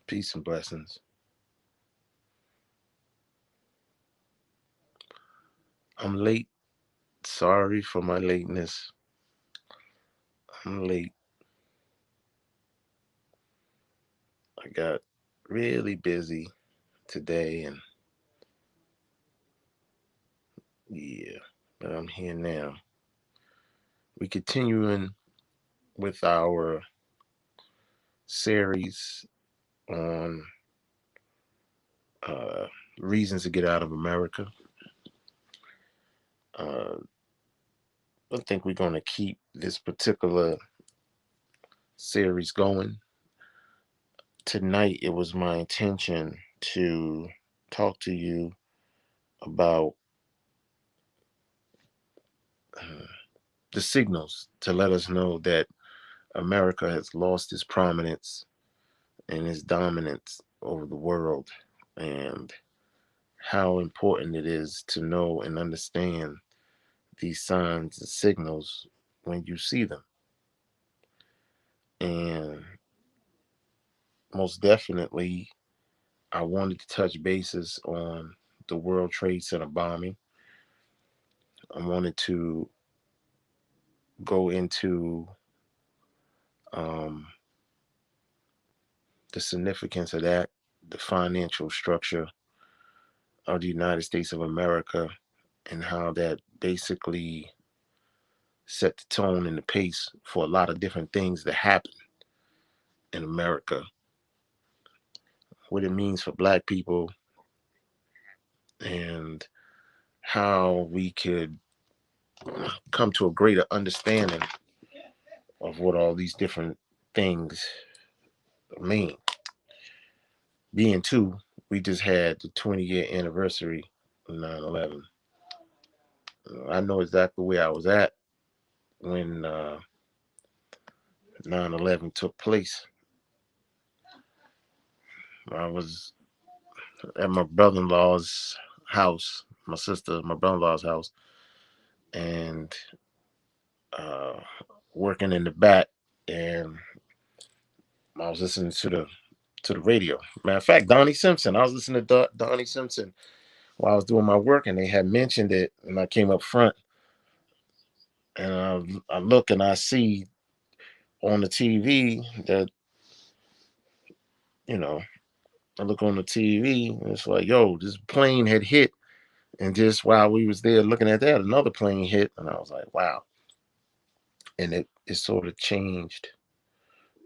Peace and blessings. I'm late. Sorry for my lateness. I'm late. I got really busy today and yeah, but I'm here now. We continuing with our series on uh, reasons to get out of America. Uh, I think we're going to keep this particular series going. Tonight, it was my intention to talk to you about uh, the signals to let us know that America has lost its prominence and its dominance over the world, and how important it is to know and understand these signs and signals when you see them. And most definitely, I wanted to touch bases on the World Trade Center bombing. I wanted to go into um, the significance of that, the financial structure of the United States of America, and how that basically set the tone and the pace for a lot of different things that happen in America, what it means for Black people, and how we could come to a greater understanding of what all these different things mean. Being too, we just had the 20-year anniversary of 9/11. I know exactly where I was at when 9/11 took place. I was at my brother-in-law's house, my brother-in-law's house, and uh, working in the back, and I was listening to the radio. Matter of fact, Donnie Simpson. I was listening to Donnie Simpson while I was doing my work, and they had mentioned it, and I came up front, and I look and I see on the TV that you know I look on the TV, and it's like, yo, this plane had hit, and just while we was there looking at that, another plane hit, and I was like, wow, and it sort of changed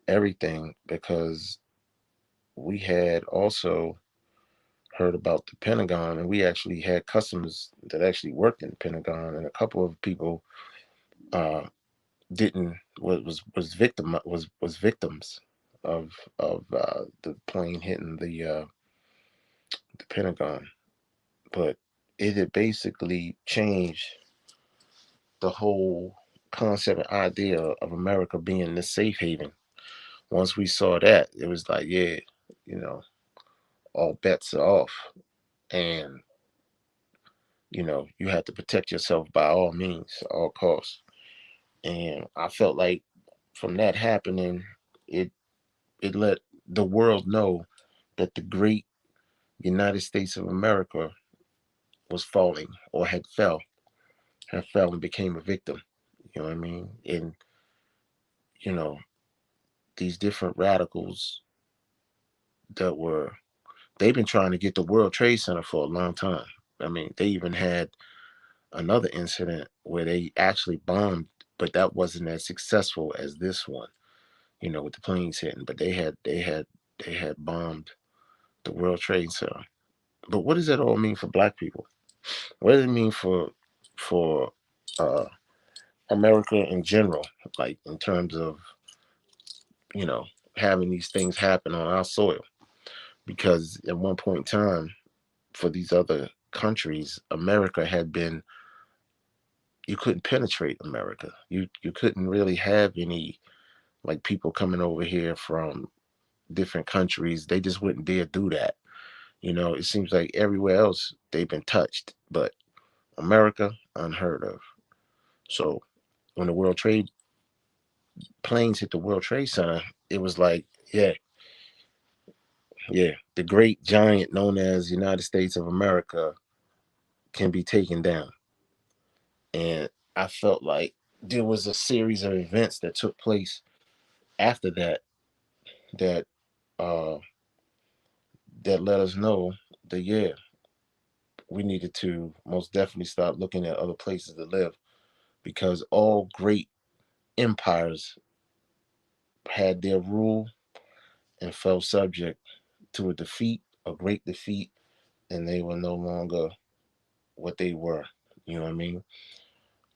everything because we had also heard about the Pentagon, and we actually had customers that actually worked in the Pentagon, and a couple of people uh, didn't was victims of the plane hitting the Pentagon, but it had basically changed the whole concept and idea of America being the safe haven. Once we saw that, it was like, yeah, you know, all bets are off, and you have to protect yourself by all means, all costs. And I felt like from that happening, it it let the world know that the great United States of America was falling or had fell and became a victim. You know what I mean? And you know these different radicals that were they've been trying to get the World Trade Center for a long time. I mean, they even had another incident where they actually bombed, but that wasn't as successful as this one. With the planes hitting. But they had bombed the World Trade Center. But what does that all mean for Black people? What does it mean for uh, America in general? Like in terms of you know having these things happen on our soil? Because at one point in time, for these other countries, America had been you couldn't penetrate America. You couldn't really have any like people coming over here from different countries. They just wouldn't dare do that. It seems like everywhere else they've been touched, but America, unheard of. So when the World Trade planes hit the World Trade Center, it was like, yeah, Yeah, the great giant known as United States of America can be taken down. And I felt like there was a series of events that took place after that uh that let us know that, yeah, we needed to most definitely start looking at other places to live, because all great empires had their rule and fell subject to a defeat, a great defeat, and they were no longer what they were. You know what I mean?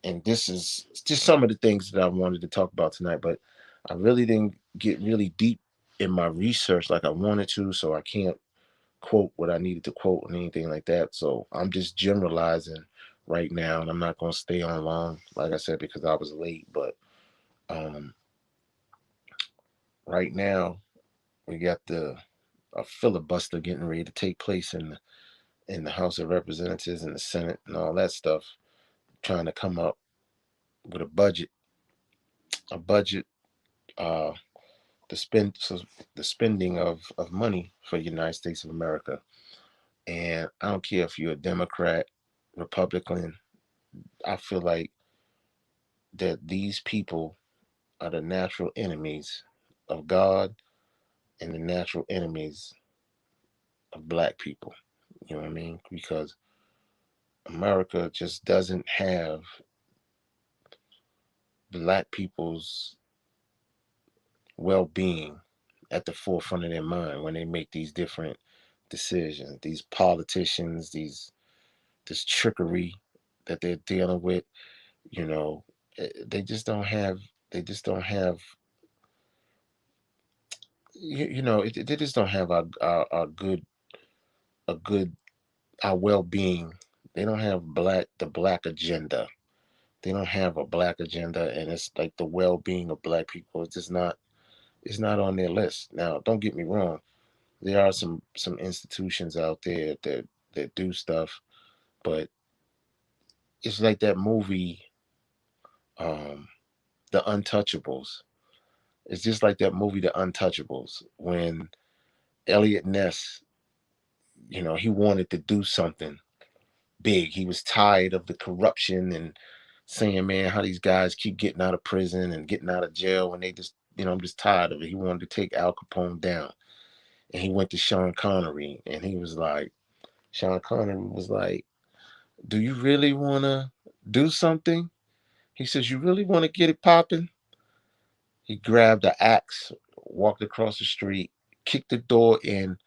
And this is just some of the things that I wanted to talk about tonight, but I really didn't get really deep in my research like I wanted to, so I can't quote what I needed to quote and anything like that. So I'm just generalizing right now, and I'm not going to stay on long, like I said, because I was late. But um, right now, we got the a filibuster getting ready to take place in the House of Representatives and the Senate and all that stuff, trying to come up with a budget, uh, the spend so the spending of money for the United States of America. And I don't care if you're a Democrat, Republican. I feel like that these people are the natural enemies of God and the natural enemies of black people. You know what I mean? Because America just doesn't have black people's well being at the forefront of their mind when they make these different decisions. These politicians, this trickery that they're dealing with, you know, they just don't have. They just don't have. They just don't have a good our well-being. They don't have the black agenda. They don't have a black agenda, and it's like the well-being of black people. It's not on their list. Now, don't get me wrong. There are some institutions out there that do stuff, but it's like that movie, um, The Untouchables. It's just like that movie, The Untouchables, when Elliot Ness, he wanted to do something big. He was tired of the corruption and saying, man, how these guys keep getting out of prison and getting out of jail when they just, I'm just tired of it. He wanted to take Al Capone down. And he went to Sean Connery and Sean Connery was like, do you really want to do something? He says, you really want to get it popping? He grabbed the axe, walked across the street, kicked the door in,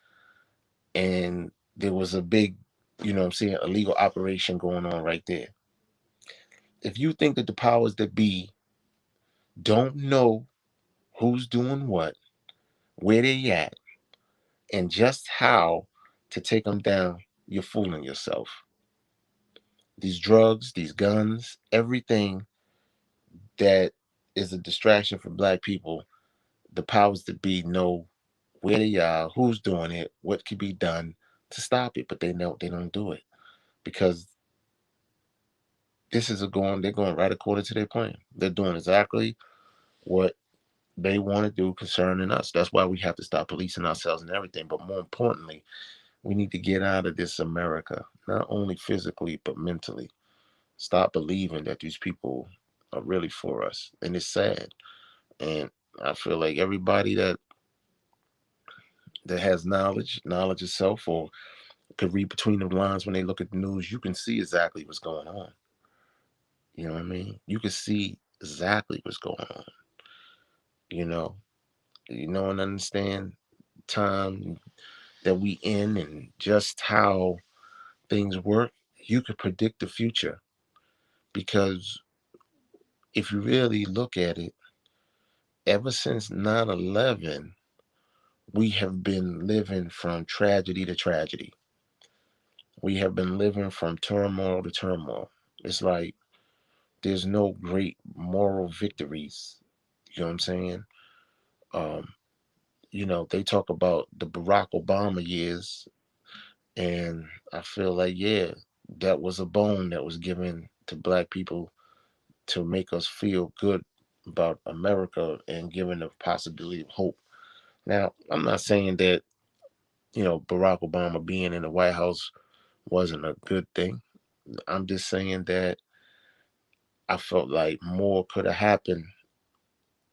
and there was a big, illegal operation going on right there. If you think that the powers that be don't know who's doing what, where they at, and just how to take them down, you're fooling yourself. These drugs, these guns, everything that is a distraction for black people, the powers that be know where they are, who's doing it, what can be done to stop it, but they know they don't do it because they're going right according to their plan. They're doing exactly what they want to do concerning us. That's why we have to stop policing ourselves and everything. But more importantly, we need to get out of this America, not only physically, but mentally. Stop believing that these people are really for us. And it's sad. And I feel like everybody that has knowledge itself, or could read between the lines when they look at the news, you can see exactly what's going on. You know what I mean? You can see exactly what's going on. You know, and understand time that we in and just how things work. You could predict the future because if you really look at it, ever since 9/11, we have been living from tragedy to tragedy. We have been living from turmoil to turmoil. It's like there's no great moral victories. You know what I'm saying? Um, they talk about the Barack Obama years, and I feel like, yeah, that was a bone that was given to black people to make us feel good about America and giving the possibility of hope. Now, I'm not saying that Barack Obama being in the White House wasn't a good thing. I'm just saying that I felt like more could have happened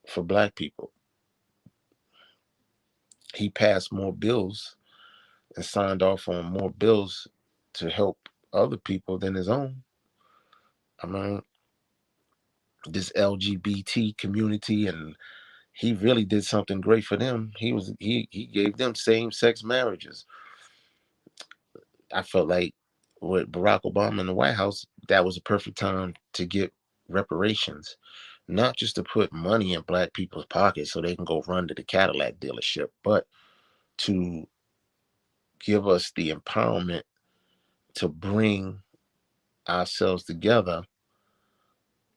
for black people. He passed more bills and signed off on more bills to help other people than his own. I mean, this LGBT community, and he really did something great for them. He gave them same sex marriages. I felt like with Barack Obama in the White House, that was a perfect time to get reparations, not just to put money in black people's pockets so they can go run to the Cadillac dealership, but to give us the empowerment to bring ourselves together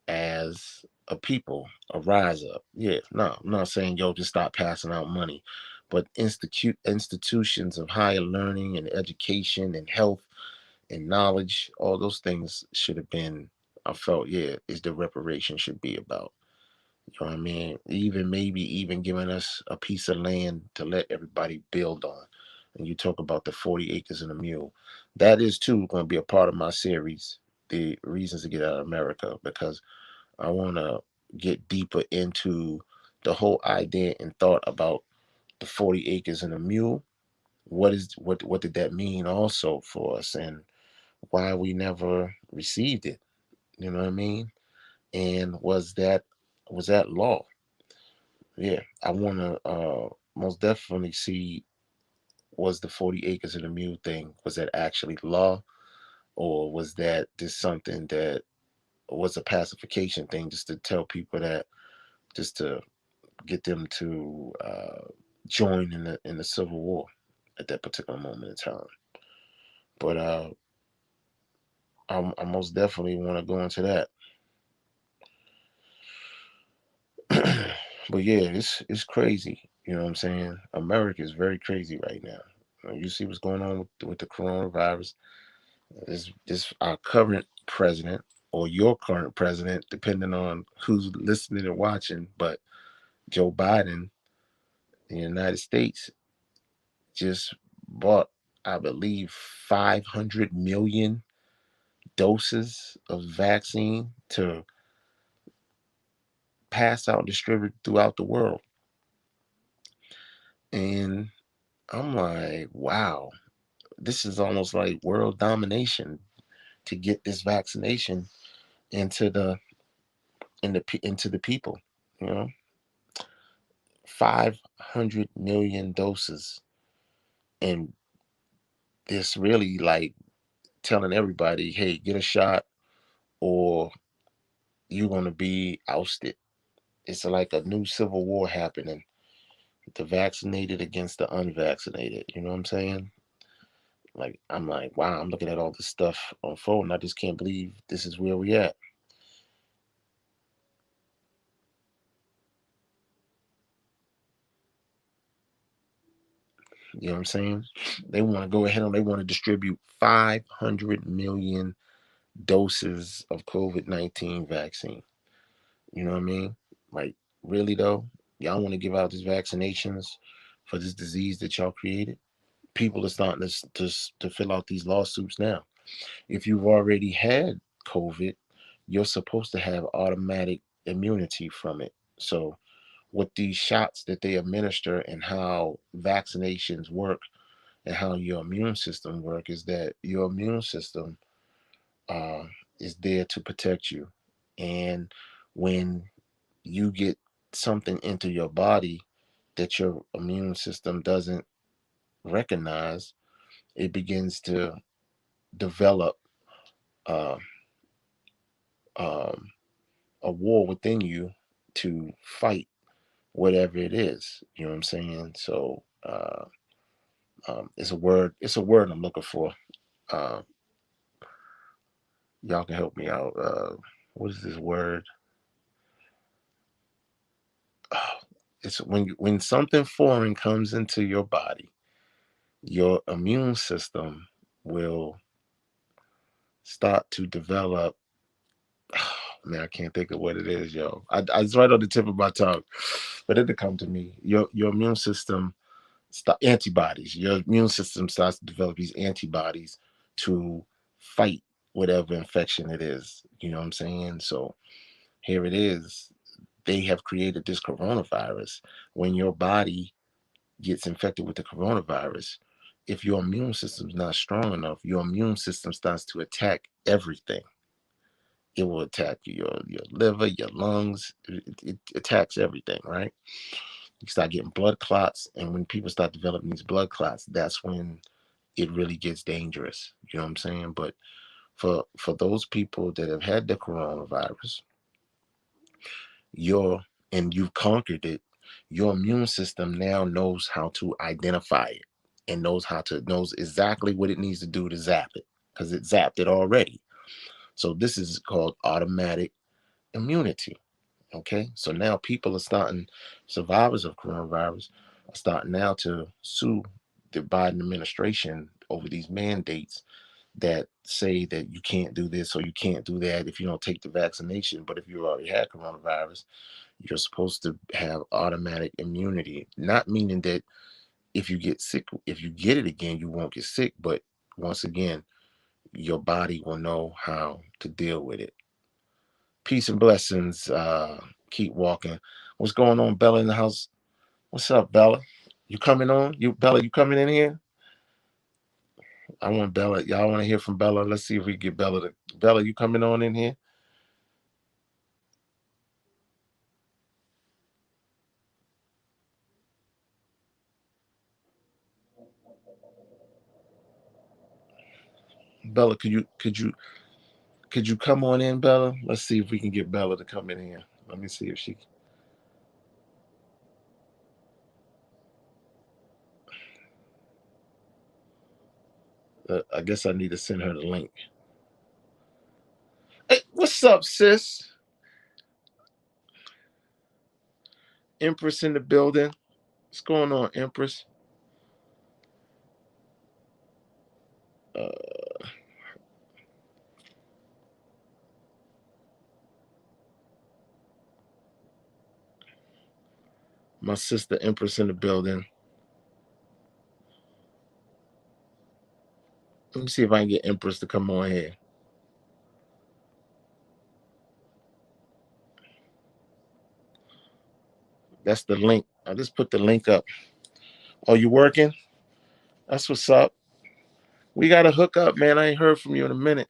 as a people, a rise up. Yeah, no, I'm not saying yo just stop passing out money, but institutions of higher learning and education and health and knowledge, all those things should have been. I felt, yeah, is the reparation should be about. You know what I mean? Even maybe even giving us a piece of land to let everybody build on. And you talk about the 40 acres and a mule. That is too going to be a part of my series, the reasons to get out of America, because I want to get deeper into the whole idea and thought about the 40 acres and a mule. What did that mean also for us, and why we never received it? You know what I mean? And was that law? Yeah, I want to most definitely see, was the 40 acres and a mule thing, was that actually law, or was that just something that was a pacification thing, just to tell people that, just to get them to join in the Civil War at that particular moment in time. But I most definitely want to go into that. But yeah, it's crazy. You know what I'm saying? America is very crazy right now. You see what's going on with the coronavirus. This our current president, or your current president, depending on who's listening and watching. But Joe Biden in the United States just bought, I believe, 500 million doses of vaccine to pass out and distribute throughout the world. And I'm like, wow, this is almost like world domination to get this vaccination into the people. You know, 500 million doses, and this really like telling everybody, hey, get a shot or you're gonna be ousted. It's like a new civil war happening. The vaccinated against the unvaccinated. You know what I'm saying? Like I'm like, wow, I'm looking at all this stuff unfold, and I just can't believe this is where we at. You know what I'm saying? They want to go ahead and they want to distribute 500 million doses of COVID-19 vaccine. You know what I mean? Like, really though? Y'all want to give out these vaccinations for this disease that y'all created? People are starting to fill out these lawsuits now. If you've already had COVID, you're supposed to have automatic immunity from it. So, with these shots that they administer and how vaccinations work and how your immune system work, is that your immune system uh, is there to protect you. And when you get something into your body that your immune system doesn't recognize, it begins to develop uh, um, a war within you to fight whatever it is. You know what I'm saying? So it's a word. It's a word I'm looking for. Uh, y'all can help me out. What is this word? It's when something foreign comes into your body, your immune system will start to develop. Man, I can't think of what it is, yo. It's right on the tip of my tongue, but it'll come to me. Your immune system antibodies. Your immune system starts to develop these antibodies to fight whatever infection it is. You know what I'm saying? So here it is. They have created this coronavirus. When your body gets infected with the coronavirus, if your immune system's not strong enough, your immune system starts to attack everything. It will attack your liver, your lungs. It attacks everything, right? You start getting blood clots, and when people start developing these blood clots, that's when it really gets dangerous. You know what I'm saying? But for those people that have had the coronavirus, your and you've conquered it, your immune system now knows how to identify it and knows exactly what it needs to do to zap it because it zapped it already. So this is called automatic immunity. Okay, so now people are starting, survivors of coronavirus are starting now to sue the Biden administration over these mandates that say that you can't do this or you can't do that if you don't take the vaccination. But if you already had coronavirus, you're supposed to have automatic immunity, not meaning that if you get sick, if you get it again, you won't get sick. But once again, your body will know how to deal with it. Peace and blessings. Keep walking. What's going on, Bella in the house? What's up, Bella? You coming on? You Bella, you coming in here? I want Bella. Y'all want to hear from Bella? Let's see if we get Bella to Bella, you coming on in here? Bella, could you come on in, Bella? Let's see if we can get Bella to come in here. Let me see if she I guess I need to send her the link. Hey, what's up, sis? Empress in the building. What's going on, Empress? Uh, my sister Empress in the building. Let me see if I can get Empress to come on here. That's the link. I just put the link up. Oh, you working? That's what's up. We got to hook up, man. I ain't heard from you in a minute.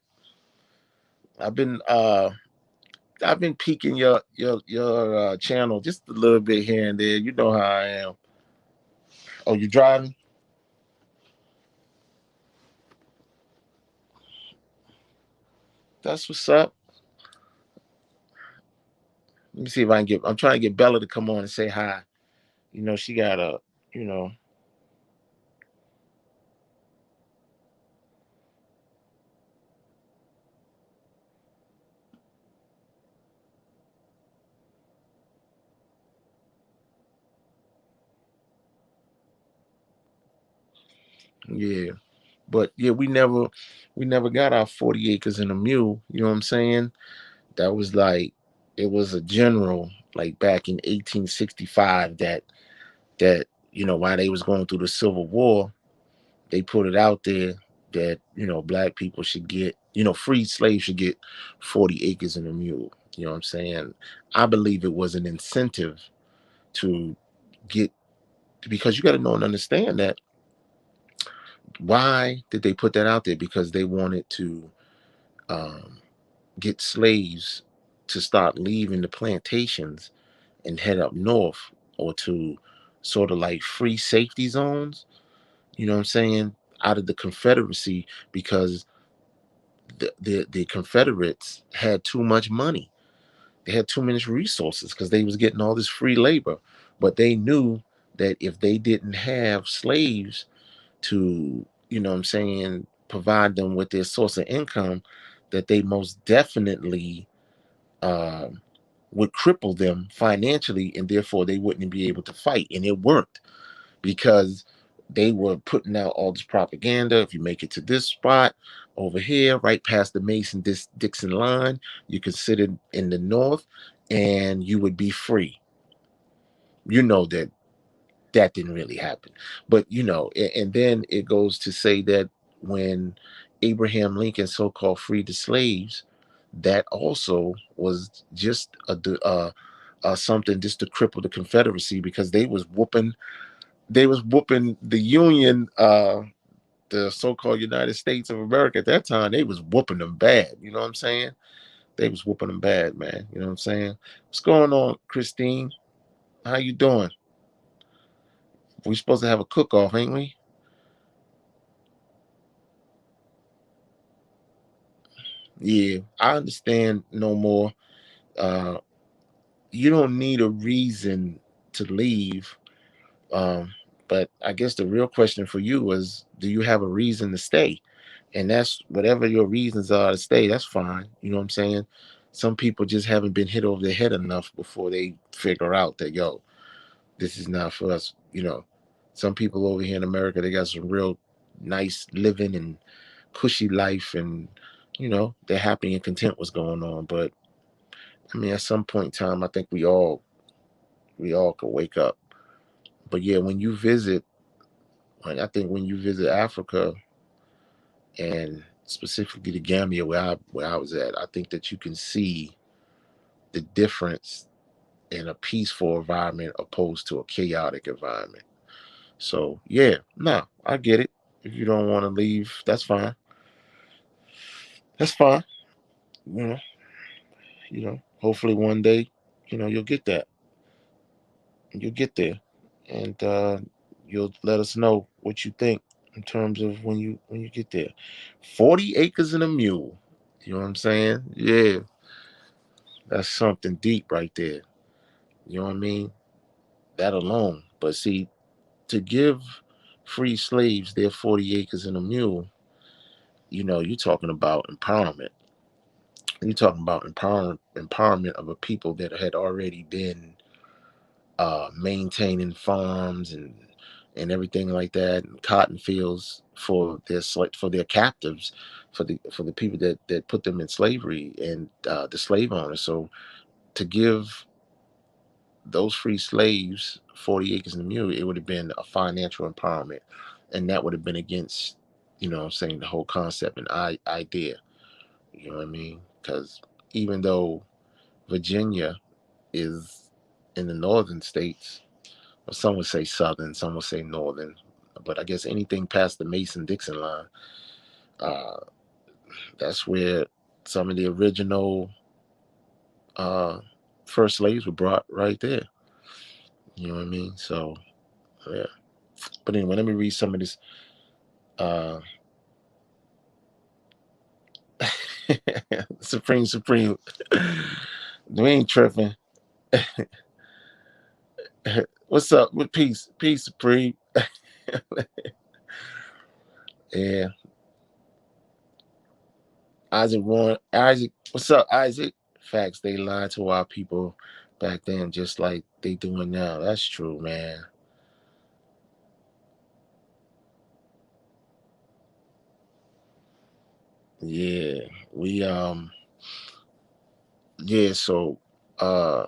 I've been uh I've been peeking your channel just a little bit here and there. You know how I am. Oh, you driving? That's what's up. Let me see if I can get. I'm trying to get Bella to come on and say hi. You know she got a. You know. Yeah. But yeah, we never got our 40 acres and a mule. You know what I'm saying? That was like it was a general like back in 1865 that while they was going through the Civil War, they put it out there that black people should get freed slaves should get 40 acres and a mule. You know what I'm saying? I believe it was an incentive to get, because you got to know and understand that why did they put that out there? Because they wanted to um, get slaves to start leaving the plantations and head up north, or to sort of like free safety zones, you know what I'm saying, out of the Confederacy, because the Confederates had too much money. They had too many resources because they was getting all this free labor. But they knew that if they didn't have slaves to, what I'm saying, provide them with their source of income, that they most definitely um, would cripple them financially, and therefore they wouldn't be able to fight. And it worked because they were putting out all this propaganda. If you make it to this spot over here, right past the Mason Dixon line, you considered in the north, and you would be free. You know that That didn't really happen. But and then it goes to say that when Abraham Lincoln so-called freed the slaves, that also was just something just to cripple the Confederacy, because they was whooping the Union, the so-called United States of America at that time. They was whooping them bad. You know what I'm saying? They was whooping them bad, man. You know what I'm saying? What's going on, Christine? How you doing? We supposed to have a cook-off, ain't we? Yeah, I understand no more. Uh, you don't need a reason to leave. Um, but I guess the real question for you was, do you have a reason to stay? And that's whatever your reasons are to stay, that's fine. You know what I'm saying? Some people just haven't been hit over the head enough before they figure out that, yo, this is not for us. Some people over here in America, they got some real nice living and cushy life, and they're happy and content what's going on. But I mean, at some point in time, I think we all could wake up. But yeah, I think when you visit Africa, and specifically the Gambia where I was at, I think that you can see the difference in a peaceful environment opposed to a chaotic environment. So yeah, no, I get it. If you don't want to leave, that's fine. That's fine. You know, hopefully one day, you'll get that. You'll get there, and you'll let us know what you think in terms of when you get there. 40 acres and a mule. You know what I'm saying? Yeah, that's something deep right there. You know what I mean? That alone. But see, to give free slaves their 40 acres and a mule, you're talking about empowerment. You're talking about empowerment of a people that had already been maintaining farms and everything like that, and cotton fields for their captives, for the people that put them in slavery, and the slave owners. So to give those free slaves 40 acres and a mule, it would have been a financial empowerment, and that would have been against, I'm saying, the whole concept and idea. You know what I mean? Because even though Virginia is in the northern states, or some would say southern, some would say northern, but I guess anything past the Mason-Dixon line, uh, that's where some of the original uh, first slaves were brought, right there. You know what I mean? So yeah. But anyway, let me read some of this. Uh, Supreme. We ain't tripping. What's up? With peace, Supreme. Yeah, Isaac. What's up, Isaac? Facts. They lied to our people back then, just like they doing now. That's true, man. Yeah, we yeah. So uh,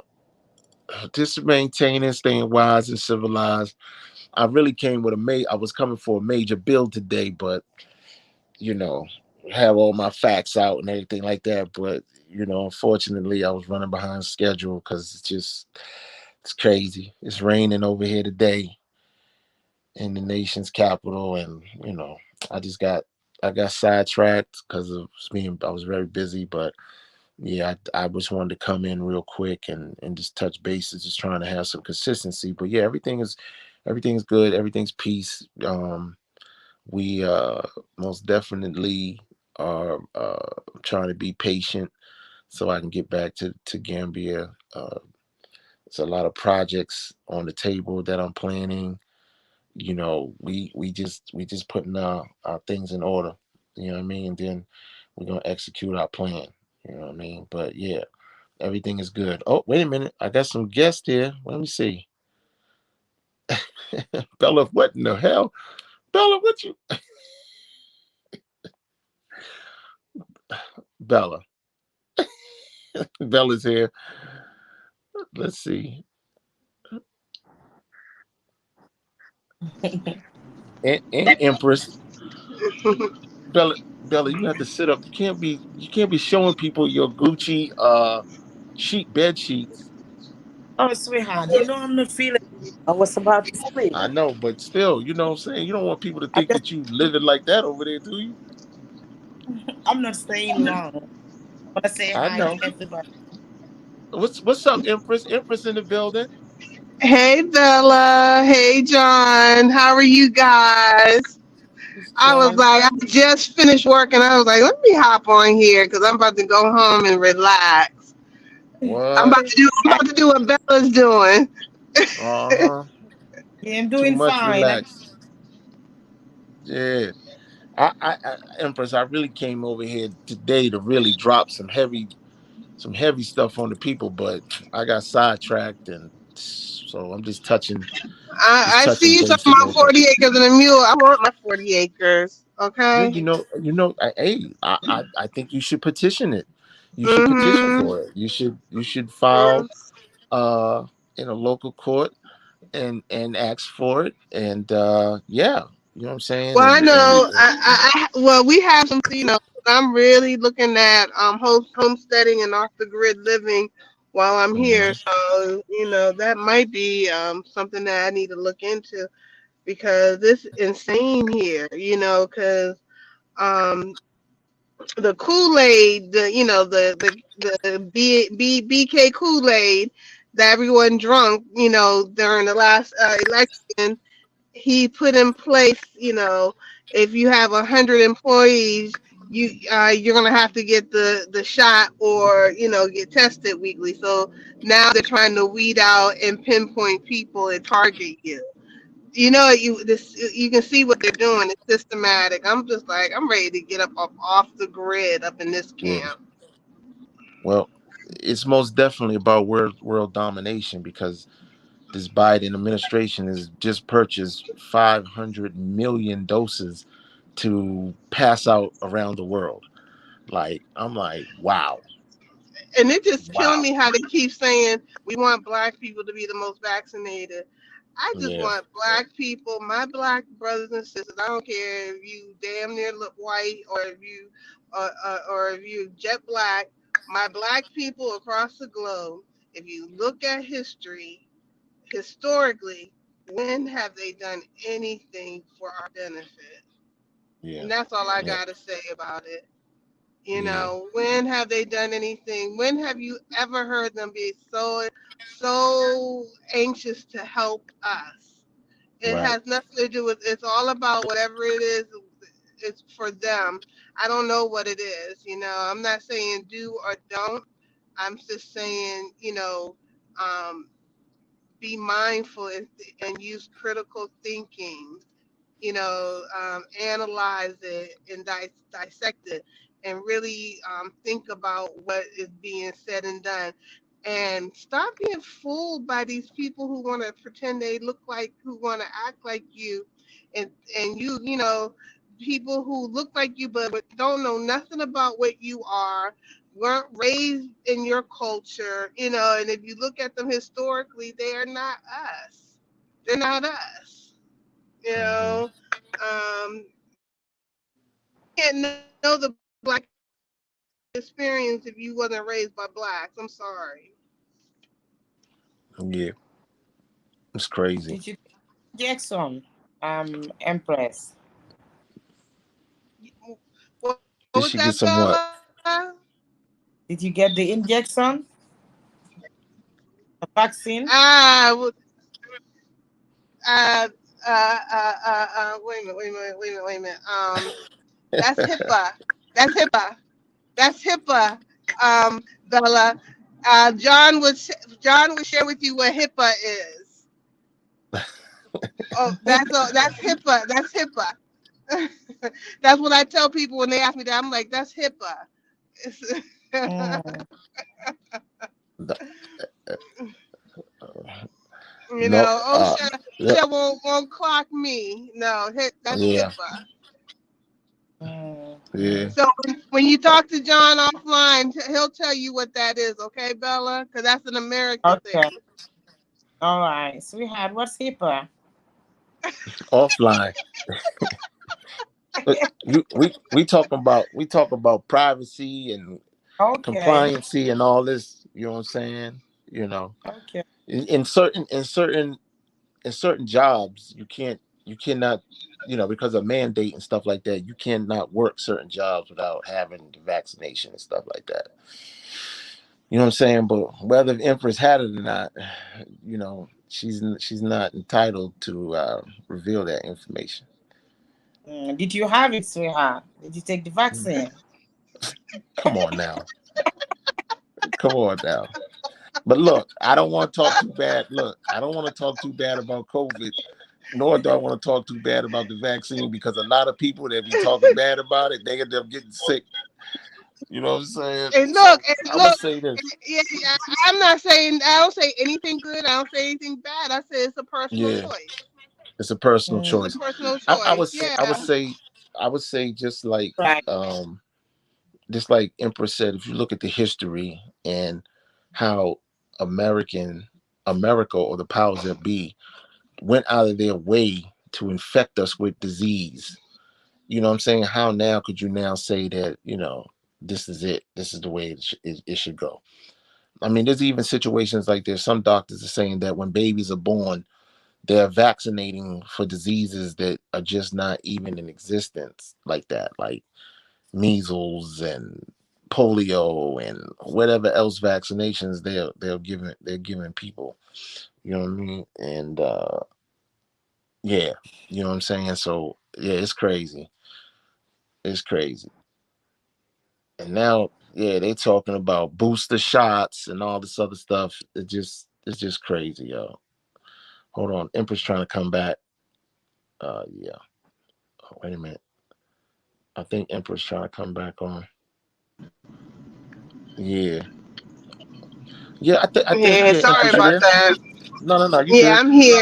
just maintaining, staying wise and civilized. I really came with I was coming for a major build today, but you know, have all my facts out and everything like that. But unfortunately, I was running behind schedule because it's crazy. It's raining over here today in the nation's capital, and I got sidetracked because of being I was very busy. But yeah, I just wanted to come in real quick and just touch bases, just trying to have some consistency. But yeah, everything's good. Everything's peace. We most definitely are trying to be patient so I can get back to Gambia. It's a lot of projects on the table that I'm planning. We just putting our things in order. You know what I mean? And then we're gonna execute our plan. You know what I mean? But yeah, everything is good. Oh, wait a minute. I got some guests here. Let me see. Bella, what in the hell? Bella, what you Bella. Bella's here. Let's see. And Empress, Bella, you have to sit up. You can't be showing people your Gucci bed sheets. Oh, sweetheart, you know I'm not feeling. I was about to sleep. I know, but still, you know what I'm saying? You don't want people to I think just, that you living like that over there, do you? I'm not staying long. I want to say I hi to know. everybody. What's up, Empress? Empress in the building. Hey Bella, hey John, how are you guys? It's I was John. like, I just finished working. I was like, let me hop on here because I'm about to go home and relax. What? I'm about to do what Bella's doing. Uh-huh. Yeah, I'm Too doing much fine. relax. Yeah. I Empress, I really came over here today to really drop some heavy stuff on the people, but I got sidetracked, and so I'm just I see touching you base talking a about little bit. 40 acres and a mule. I want my 40 acres. Yeah, Okay. hey, I think you should petition it. You should petition Mm-hmm. for it. You should file uh in a local court and ask for it, and yeah, you know what I'm saying, Well, I and know. Well, we have some. I'm really looking at homesteading and off the grid living while I'm here. Mhm. So that might be something that I need to look into because it's insane here. Because um, the Kool Aid, the BK Kool Aid that everyone drunk, during the last election, he put in place, if you have 100 employees, you're gonna have to get the shot or get tested weekly. So now they're trying to weed out and pinpoint people and target you. You can see what they're doing. It's systematic. I'm just like I'm ready to get up off the grid up in this Yeah. camp. Well, it's most definitely about world domination, because this Biden administration has just purchased 500 million doses to pass out around the world. Like, I'm like, wow, And it just killing wow. me how they keep saying we want black people to be the most vaccinated. I just Yeah, want black people, my black brothers and sisters. I don't care if you damn near look white or if you jet black. My black people across the globe. If you look at history, historically, when have they done anything for our benefit? yeah, And that's all I yeah, gotta say about it. yeah, When have they done anything? When have you ever heard them be so anxious to help us? It right. has nothing to do with, it's all about whatever it is, it's for them. I don't know what it is. I'm not saying do or don't. I'm just saying, um, be mindful and use critical thinking, analyze it and dissect it and really think about what is being said and done. And stop being fooled by these people who want to pretend they look like, who want to act like you, and people who look like you but don't know nothing about what you are, weren't raised in your culture, and if you look at them historically, they are not us. They're not us. You Hmm. know, you can't know the black experience if you wasn't raised by blacks. I'm sorry. Yeah, it's crazy. Did you get injection, Empress? What Did was she get that, some what? Bella? Did you get the injection, the vaccine? Ah, uh, wait a minute. That's HIPAA. That's HIPAA. That's HIPAA. Bella. John would share with you what HIPAA is. Oh, that's HIPAA. That's HIPAA. That's what I tell people when they ask me that. I'm like, that's HIPAA. Mm. The- uh, You no, know, yeah, OSHA won't clock me. No, that's yeah, HIPAA. Mm. yeah. So when you talk to John offline, he'll tell you what that is, okay, Bella? Because that's an American Okay. thing. All right. Sweetheart, what's HIPAA? offline. But we talk about privacy and Okay. compliancy and all this. You know what I'm saying? You know, Okay. in certain jobs, you cannot, you know, because of mandate and stuff like that, you cannot work certain jobs without having the vaccination and stuff like that. You know what I'm saying? But whether Empress had it or not, you know, she's not entitled to reveal that information. Did you have it, sweetheart? Did you take the vaccine? Come on now, come on now. But look, I don't want to talk too bad. Look, I don't want to talk too bad about COVID, nor do I want to talk too bad about the vaccine because a lot of people that be talking bad about it, they end up getting sick. You know what I'm saying? So And I'm gonna look, say this. yeah, yeah, I'm not saying I don't say anything good. I don't say anything bad. I say it's a personal Yeah, choice. it's a personal Mm, It's a choice. personal I choice. would say, I would Yeah. say, I would say, right. um, just like Empress said, if you look at the history and how American America or the powers that be went out of their way to infect us with disease. You know what I'm saying? How now could you now say that, you know, this is it? This is the way it should go. I mean, there's even situations like there's some doctors are saying that when babies are born, they're vaccinating for diseases that are just not even in existence like that, like measles and polio and whatever else vaccinations they're giving people. You know what I mean? And yeah, you know what I'm saying? So yeah, it's crazy. It's crazy. And now, yeah, they talking about booster shots and all this other stuff. It's just crazy, yo. Hold on, Empress trying to come back. Yeah. Oh, wait a minute. I think Empress trying to come back on. Yeah, yeah. I think Yeah. yeah, Sorry Empress, you about there? that. No, no, no. You Yeah, good? I'm Like here.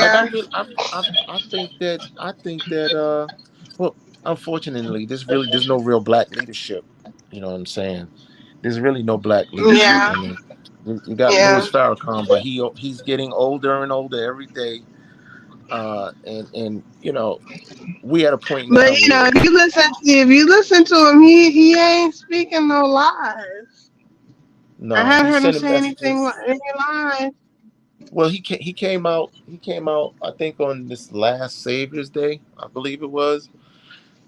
I think that well, unfortunately, there's no real black leadership. You know what I'm saying? There's really no black leadership. Yeah. I mean, you got Yeah. Louis Farrakhan, but he's getting older and older every day. And you know, we at a point But now you know, where if you listen to him, he ain't speaking no lies. I no, haven't he's heard him sending say messages. any lies. Well, he came out I think on this last Savior's Day, I believe it was.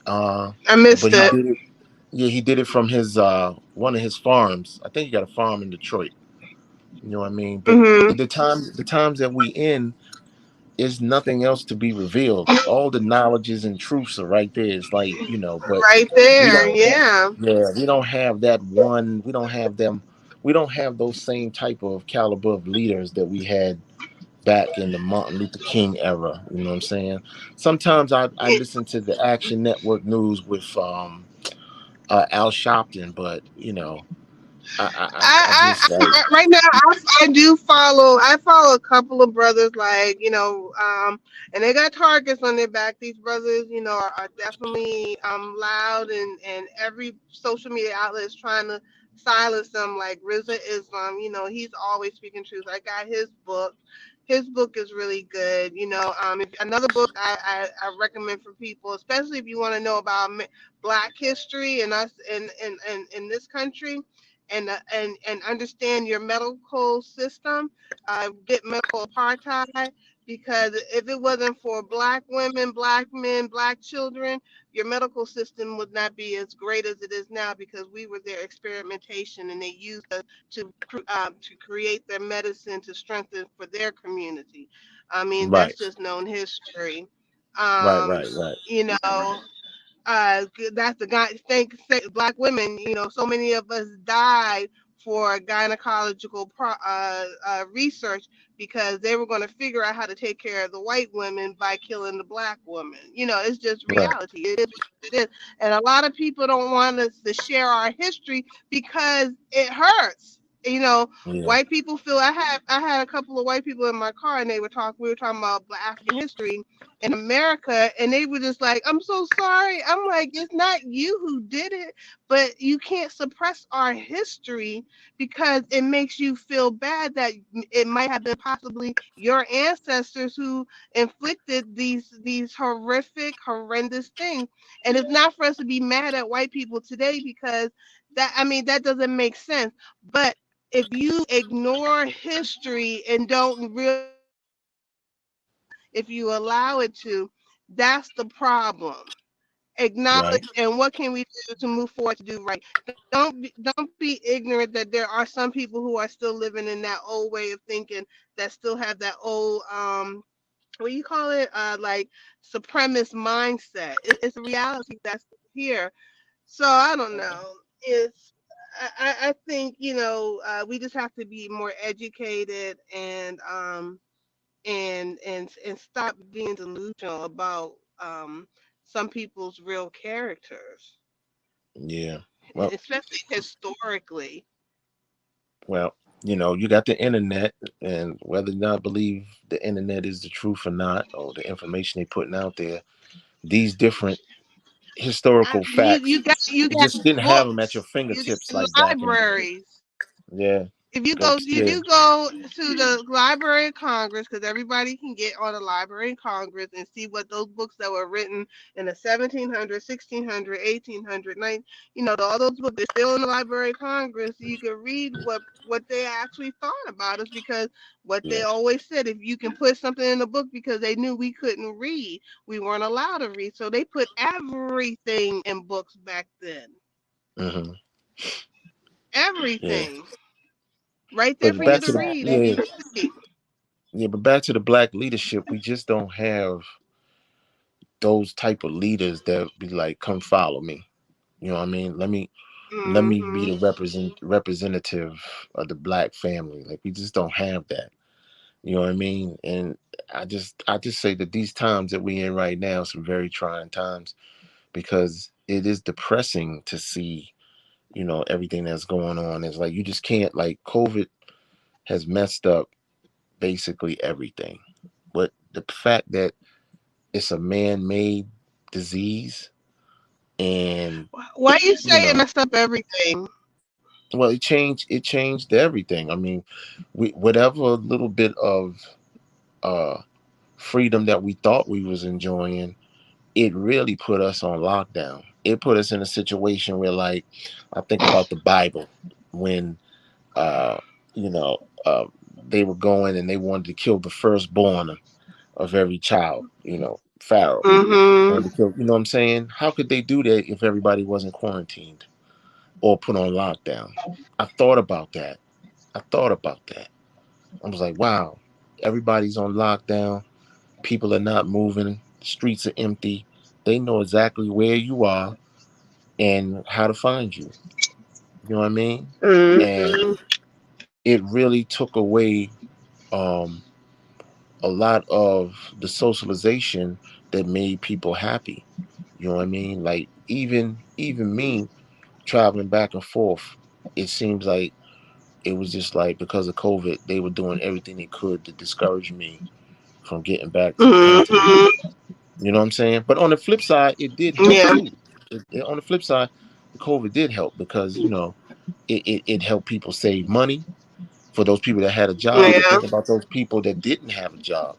Uh, I missed but he it. did it. Yeah, he did it from his one of his farms. I think he got a farm in Detroit. You know what I mean? But Mhm. the times that we in is nothing else to be revealed. All the knowledges and truths are right there. It's like, you know, but Right we there. don't have, Yeah. yeah, we don't have that one. We don't have those same type of caliber of leaders that we had back in the Martin Luther King era. You know what I'm saying? Sometimes I listen to the Action Network news with Al Sharpton, but you know, I just like Right now I do follow. I follow a couple of brothers, like and they got targets on their back. These brothers, are definitely loud, and every social media outlet is trying to silence them. Like Rizza Islam, he's always speaking truth. I got his book. His book is really good. If another book I recommend for people, especially if you want to know about Black history and us in this country, and understand your medical system, get medical apartheid. Because if it wasn't for Black women, Black men, Black children, your medical system would not be as great as it is now, because we were their experimentation and they used us to create their medicine to strengthen for their community. I mean, that's right, just known history. right, Um, right, right, you know, that's the guy. Thank Black women. So many of us died for gynecological research, because they were going to figure out how to take care of the white women by killing the Black women. It's just right. reality. It is what it is, and a lot of people don't want us to share our history because it hurts. You know, Yeah. white people feel. I had a couple of white people in my car, and they were talking. We were talking about Black African history in America, and they were just like, "I'm so sorry." I'm like, "It's not you who did it, but you can't suppress our history because it makes you feel bad that it might have been possibly your ancestors who inflicted these horrific, horrendous things." And it's not for us to be mad at white people today because that, I mean, that doesn't make sense. But if you ignore history and don't realize if you allow it to, that's the problem. Right. Acknowledge, and what can we do to move forward to do right? Don't be ignorant that there are some people who are still living in that old way of thinking, that still have that old what do you call it, like supremacist mindset. It's a reality that's here. So I don't know. It's I think, we just have to be more educated, and stop being delusional about some people's real characters, Yeah. Well, especially historically. well, you got the internet, and whether or not believe the internet is the truth or not, or the information they putting out there, these different historical You facts, you got you you got just didn't have them at your books. You fingertips got like back in the day. libraries. Yeah. If Books. Yeah. you go to the Library of Congress, because everybody can get on the Library of Congress and see what those books that were written in the 1700s, 1600s, 1800s, all those books, they're still in the Library of Congress. You can read what they actually thought about us, because what they Yeah. always said, if you can put something in the book, because they knew we couldn't read, we weren't allowed to read, so they put everything in books back then. Hmm. Yeah. Everything right there But for you back to to the read and yeah, you to see. yeah. But back to the black leadership, we just don't have those type of leaders that be like, "Come follow me." You know what I mean? Let me be Hmm. the representative of the black family. Like, we just don't have that. You know what I mean? And I just say that these times that we in right now, some very trying times, because it is depressing to see, everything that's going on. It's like you just can't, like, COVID has messed up basically everything. But the fact that it's a man-made disease, and Why you you say it know messed up everything? well, it changed everything. I mean, whatever little bit of uh freedom that we thought we was enjoying, it really put us on lockdown. It put us in a situation where, like, I think about the Bible, when uh you know uh they were going and they wanted to kill the firstborn of every child. Pharaoh Hmm. wanted to kill. You know what I'm saying? How could they do that if everybody wasn't quarantined or put on lockdown? I thought about that. I was like, wow, everybody's on lockdown. People are not moving. Streets are empty. They know exactly where you are and how to find you. You know what I mean? And Hmm. it really took away um, a lot of the socialization that made people happy. You know what I mean? Like, even me traveling back and forth, it seems like it was just like, because of COVID, they were doing everything they could to discourage me from getting back to the continent. Hmm. You know what I'm saying? But on the flip side, it did help Yeah. too. On the flip side, the COVID did help, because it helped people save money for those people that had a job. But Yeah. think about those people that didn't have a job.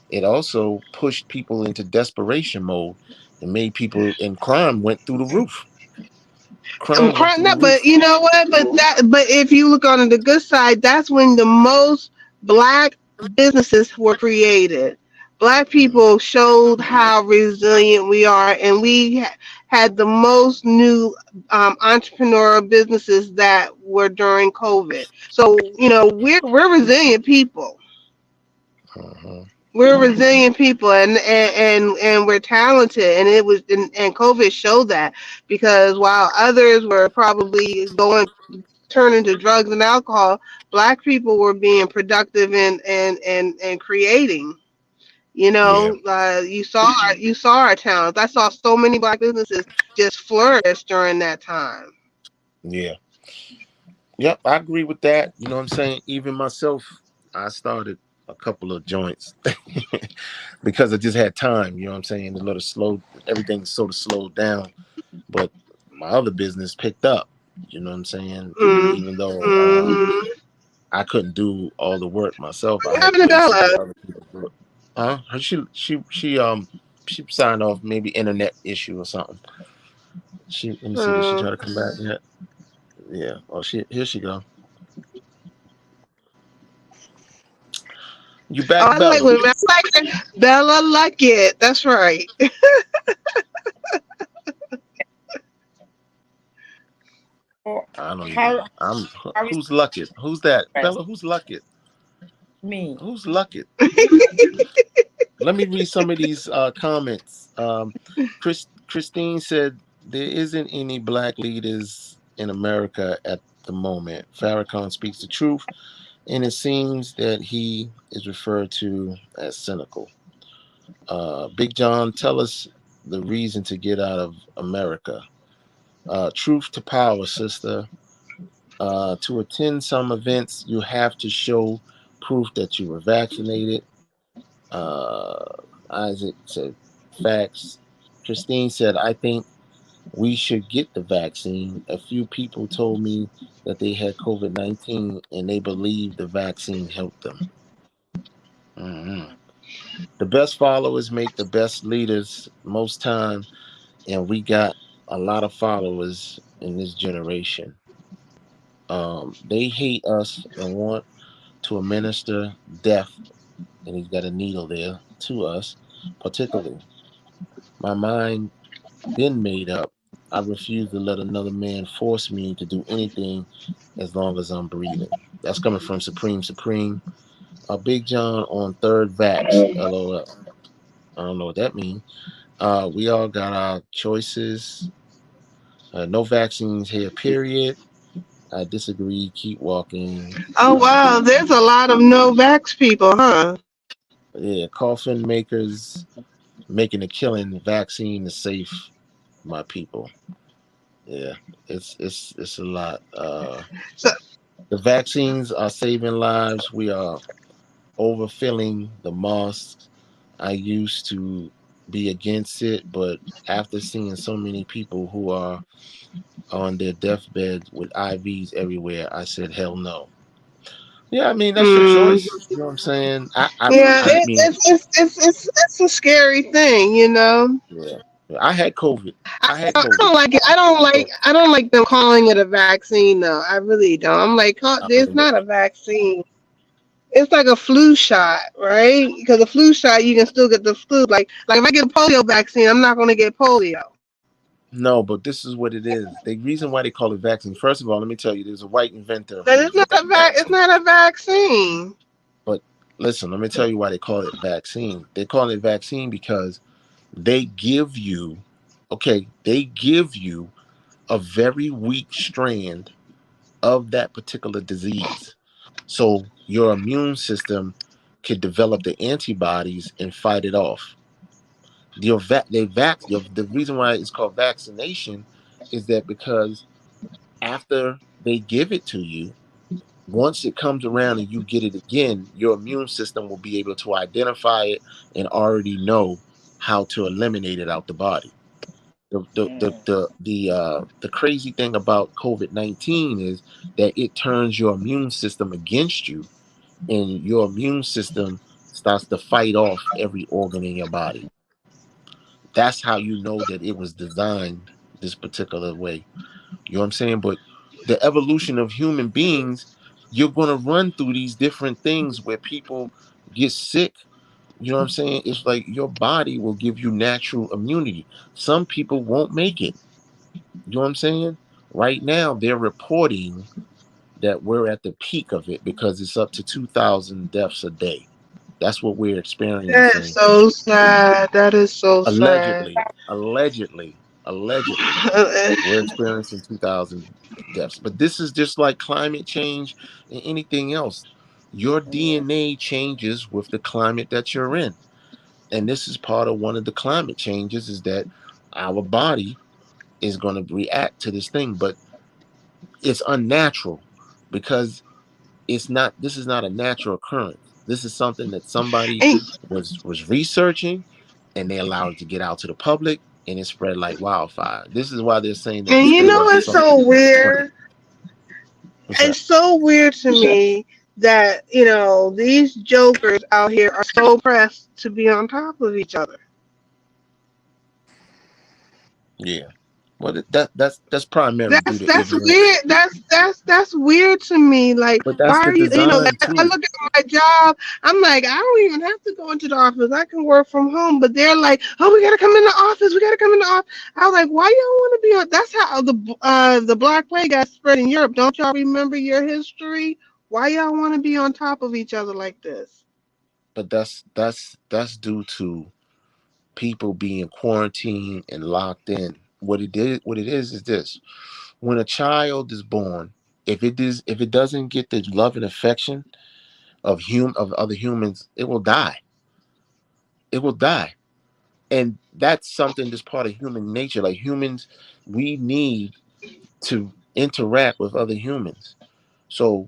It also pushed people into desperation mode and made people, and crime went through the roof. Crime went through the No, but roof. you know what? But if you look on the good side, that's when the most black businesses were created. Black people showed how resilient we are, and we had the most new entrepreneurial businesses that were during COVID. So we're resilient people. Uh-huh. We're resilient people, and we're talented, and COVID showed that, because while others were probably going turning to drugs and alcohol, black people were being productive and creating. Yeah, You saw our talents. I saw so many black businesses just flourish during that time. yeah. Yep, I agree with that. You know what I'm saying? Even myself, I started a couple of joints because I just had time. You know what I'm saying? A little slow, everything sort of slowed down, but my other business picked up. You know what I'm saying? Mm. Even though Mm. I couldn't do all the work myself, I What had happened to places Bella? for other people to do it. She signed off, maybe internet issue or something. She Let me see, did she Oh, try to come back yet? Yeah. Oh, here she go. You back, I like Bella? women. I like her. Bella Luckett. That's right. Oh, I don't even. Harry, I'm Harry, Who's Luckett? Who's that? Styles, Bella, who's Luckett? me. Who's Luckett? Let me read some of these comments. Christine said there isn't any black leaders in America at the moment. Farrakhan speaks the truth, and it seems that he is referred to as cynical. Big John, tell us the reason to get out of America. Truth to power, sister. To attend some events, you have to show proof that you were vaccinated. Uh, Isaac said, facts. Christine said, I think we should get the vaccine. A few people told me that they had COVID-19 and they believe the vaccine helped them. Mhm. The best followers make the best leaders most time, and we got a lot of followers in this generation. They hate us and want to administer death, and he's got a needle there to us, particularly. My mind been made up. I refuse to let another man force me to do anything as long as I'm breathing. That's coming from Supreme Supreme. Big John on third vax. LOL. I don't know what that means. We all got our choices. No vaccines here, period. I disagree. Keep walking. Oh wow, there's a lot of no vax people, huh? Yeah, coffin makers making a killing. Vaccine is safe, my people. Yeah, it's a lot. So, The vaccines are saving lives. We are overfilling the mosques. I used to be against it, but after seeing so many people who are on their deathbed with IVs everywhere, I said, hell no. Yeah, I mean that's your mm, choice. You know what I'm saying? I yeah, I mean, it's a scary thing, you know. yeah. I had COVID. I, I had I COVID. don't like it. So I don't like them calling it a vaccine though. I really don't. I'm like, I there's mean, not a vaccine. It's like a flu shot, right? Because a flu shot, you can still get the flu. Like if I get a polio vaccine, I'm not going to get polio. no, but this is what it is. The reason why they call it vaccine. First of all, let me tell you, there's a white inventor But who it's not invented a the it's vaccine. not a vaccine. But listen, let me tell you why they call it vaccine. They call it vaccine because they give you, okay, they give you a very weak strand of that particular disease. So your immune system can develop the antibodies and fight it off. The reason why it's called vaccination is that because after they give it to you, once it comes around and you get it again, your immune system will be able to identify it and already know how to eliminate it out the body. The crazy thing about COVID-19 is that it turns your immune system against you, and your immune system starts to fight off every organ in your body. That's how you know that it was designed this particular way. You know what I'm saying? But the evolution of human beings, you're going to run through these different things where people get sick. You know what I'm saying? It's like your body will give you natural immunity. Some people won't make it. You know what I'm saying? Right now, they're reporting that we're at the peak of it because it's up to 2,000 deaths a day. That's what we're That is experiencing. so sad. That is so sad. Allegedly, we're experiencing 2,000 deaths. But this is just like climate change and anything else. Your DNA changes with the climate that you're in. And this is part of one of the climate changes is that our body is going to react to this thing, but it's unnatural. because it's not. This is not a natural occurrence. This is something that somebody And, was researching, and they allowed it to get out to the public, and it spread like wildfire. This is why they're saying that and this you could have know been it's something. so Funny. weird. What's that? It's so weird to me that these jokers out here are so pressed to be on top of each other. Yeah. Well, that's primarily due That's to that's ignorance, weird. That's weird to me. Like, but why that's the are you? design I too. look at my job. I'm like, I don't even have to go into the office. I can work from home. But they're like, oh, we gotta come in the office. We gotta come in the office. I was like, why y'all want to be on? That's how the Black Plague got spread in Europe. Don't y'all remember your history? Why y'all want to be on top of each other like this? But that's due to people being quarantined and locked in. What it is this: when a child is born, if it doesn't get the love and affection of other humans, it will die. It will die. And that's something that's part of human nature. Like humans, we need to interact with other humans. So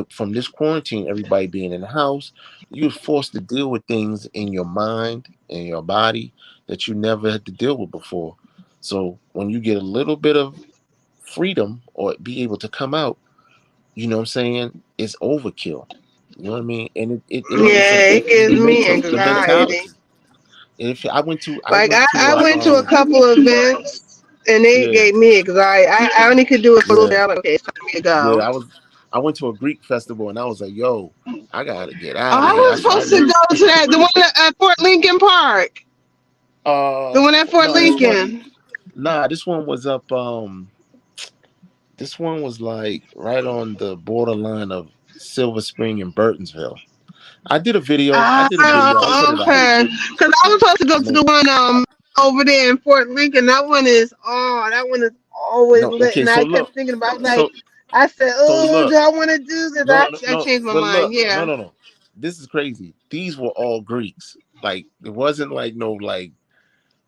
from this quarantine, everybody being in the house, you're forced to deal with things in your mind and your body that you never had to deal with before. So when you get a little bit of freedom or be able to come out, you know what I'm saying, it's overkill. You know what I mean? And it's Yeah, it affecting gives me the anxiety. mentality. And if I Like went to I went to a couple of events and they yeah, gave me anxiety. I only could do it for a little yeah, bit. I was like, okay, it's time for me to yeah. go. I went to a Greek festival and I was like, yo, I gotta get Oh, out of I here. was So I supposed to left. go to that, the one at Fort Lincoln Park, the one at Fort No, this one, Lincoln. nah, this one was up. This one was like right on the borderline of Silver Spring and Burtonsville. I did a video. I did a video. I put Oh, it out. okay. Because I was supposed to I go to the mean, one over there in Fort Lincoln. That one is always no, lit. okay. And So I look, kept thinking about like so I said, so oh, look. do I want to do this? No, no, I no. changed my But mind. look, no, Yeah. no, no. This is crazy. These were all Greeks. Like it wasn't like no like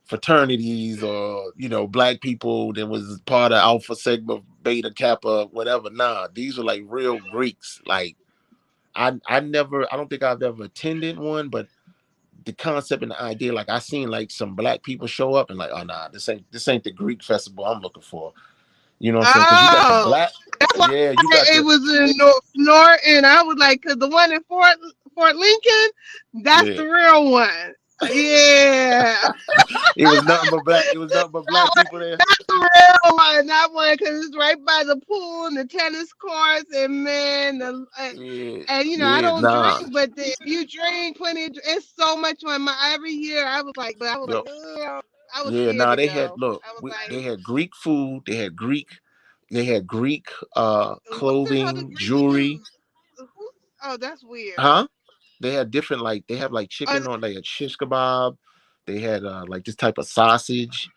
fraternities or black people that was part of Alpha Sigma Beta Kappa whatever. Nah, these were like real Greeks. Like I don't think I've ever attended one, but the concept and the idea, like I seen like some black people show up and like, oh nah, this ain't the Greek festival I'm looking for. You know what I'm saying? Because you got the Oh, black, that's why yeah, you got it the was in Norton. I was like, because the one in Fort Lincoln, that's yeah. the real one. Yeah, It was nothing but black people there. that's the real one. That one, because it's right by the pool and the tennis courts, and man, Yeah, and I yeah, don't drink, nah. but if you drink plenty, it's so much fun. Every year, I was like, Yo, ugh, I was yeah, scared nah. to They had go. look, I was they like, had Greek food. They had Greek what the hell did clothing, Greeks jewelry. do? Oh, that's weird. Huh? They had different like they have like Oh, chicken on. They had shish kebab. They had like this type of sausage.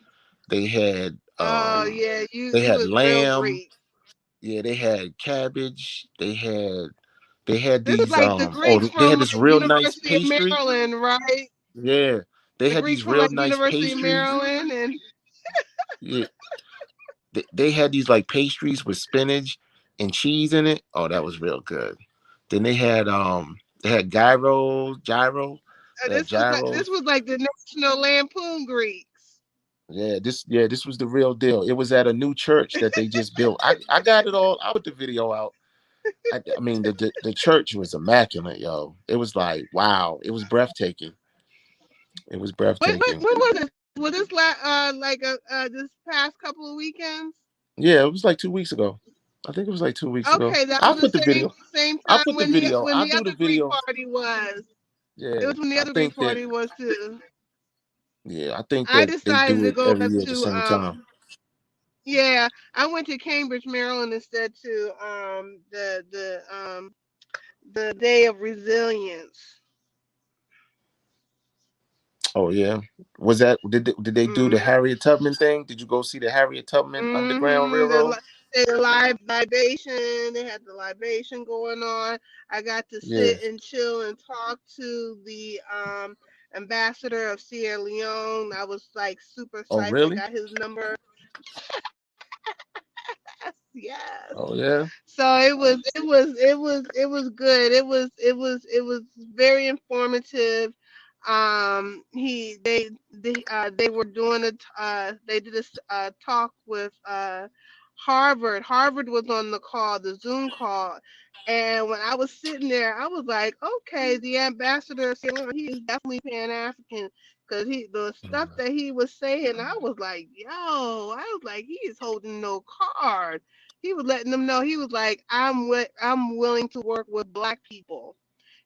They had yeah, they it had was real lamb. Greek. Yeah, they had cabbage. They had This is these like the Greeks they from had this like real nice University of pastry. Maryland, right? Yeah. They The had Greeks these from real like nice University of pastries. Maryland, and Yeah. They had these like pastries with spinach and cheese in it. Oh, that was real good. Then they had they had this gyros. was like the National Lampoon Greeks. This was the real deal. It was at a new church that they just built. I got it all. I put the video out. I mean the church was immaculate, yo. It was like wow. It was breathtaking. It was breathtaking. When was this? Was this this past couple of weekends? Yeah, it was like 2 weeks ago. I think it was like 2 weeks ago. Okay, that was I'll the put the video. same I'll time put the when video. I'll the do the other Greek video. party was. It Yeah, was when the I other Greek think that. party was too. Yeah, I think I that they decided do to it go every up year at the to same time. yeah, I went to Cambridge, Maryland instead to the Day of Resilience. Oh yeah, was that did they do the Mm, Harriet Tubman thing? Did you go see the Harriet Tubman Underground mm-hmm. Railroad? The live libation. They had the libation going on. I got to Yeah. sit and chill and talk to the ambassador of Sierra Leone. I was like super Oh psyched. I really? got his number. Yes. Oh yeah. So it was good. It was very informative. They were doing they did a talk with Harvard. Harvard was on the call, the Zoom call. And when I was sitting there, I was like, okay, the ambassador of Sierra Leone, he is definitely Pan African, because the stuff Mhm. that he was saying, I was like, yo, I was like, he is holding no card. He was letting them know, he was like, I'm willing to work with black people.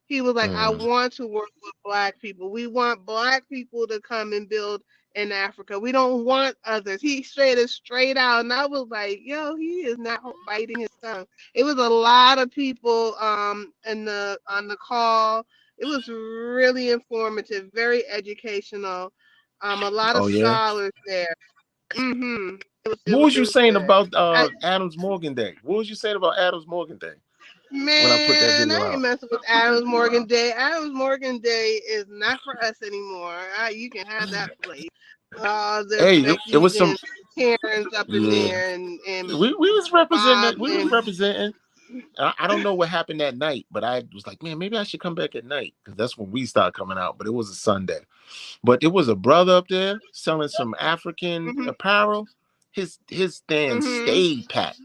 He was like, I Mm. want to work with black people. We want black people to come and build in Africa. We don't want others. He said it straight out, and I was like, yo, he is not biting his tongue. It was a lot of people in the on the call. It was really informative, very educational. A lot of Oh yeah. scholars there. It What was was it you was saying good. about I, Adams Morgan Day? What was you saying about Adams Morgan Day when I put that Man, video I ain't out? messing with Adams Morgan Day. Adams Morgan Day is not for us anymore. You can have that place. The Hey, it Becky's was some. and Karens up in Yeah, there, and we was representing it. Bob's We was and representing. I don't know what happened that night, but I was like, man, maybe I should come back at night because that's when we start coming out. But it was a Sunday. But it was a brother up there selling some African hmm apparel. His stand hmm stayed packed.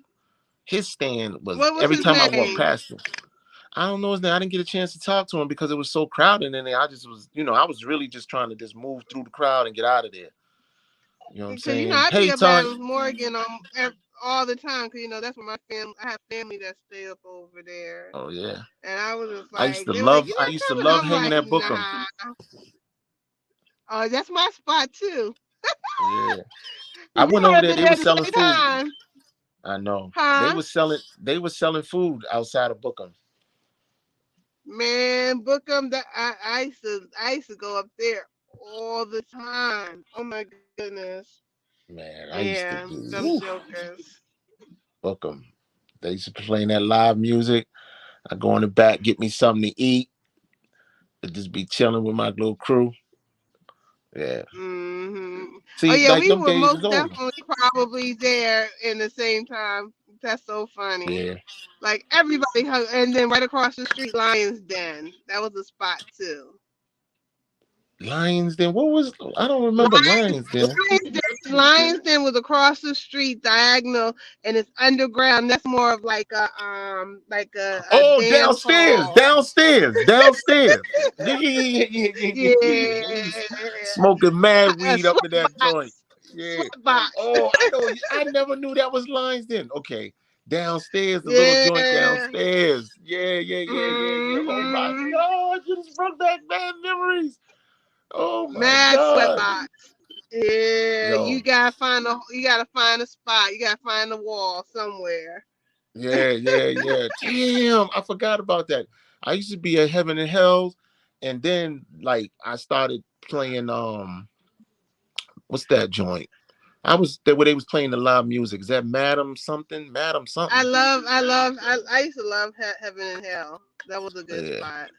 His stand was what was every his time I walked name? past him. I don't know his name. I didn't get a chance to talk to him because it was so crowded in there. I just was, I was really just trying to just move through the crowd and get out of there. You know what I'm Because saying? I be Hey, up at Tanya. Adams Morgan all the time. Because that's where my family. I have family that stay up over there, Oh yeah. and I was just I used like, to they were like, love you I not used to coming? love I'm hanging like, at Bookham. nah. Oh, that's my spot too. Yeah. I You went might over have there, been they there were at the selling same food. time, I know. huh? They were selling food outside of Bookham. Man, Bookham, that I used to go up there all the time. Oh my goodness. Man, I used to Yeah, do them woo, jokers. Bookham. They used to play that live music. I go in the back, get me something to eat, and just be chilling with my little crew. Yeah. Oh See, yeah, like we them were days most is over. definitely probably there in the same time. That's so funny. Yeah. Like everybody hung, and then right across the street, Lions Den. That was a spot too. Lions Den. What was I don't remember Lions, Lions Den. Lions Den was across the street, diagonal, and it's underground. That's more of like a Oh, dance downstairs, hall. downstairs, downstairs. Yeah, yeah, yeah, yeah, yeah, yeah. Yeah, We was smoking mad a weed up in that joint. sweatbox, Yeah. sweatbox. Oh, I know. I never knew that was Lions Den. Okay. Downstairs, the little joint Yeah. downstairs. Yeah, yeah, yeah, yeah, yeah. Oh my hmm God. You just brought back bad memories. Oh my Mad God. sweatbox. Yeah, Yo. you gotta find a spot. You gotta find a wall somewhere. Yeah, yeah, yeah. Damn, I forgot about that. I used to be at Heaven and Hell, and then like I started playing what's that joint? I was there where they was playing the live music. Is that Madam something? Madam something? I used to love Heaven and Hell. That was a good Yeah. spot.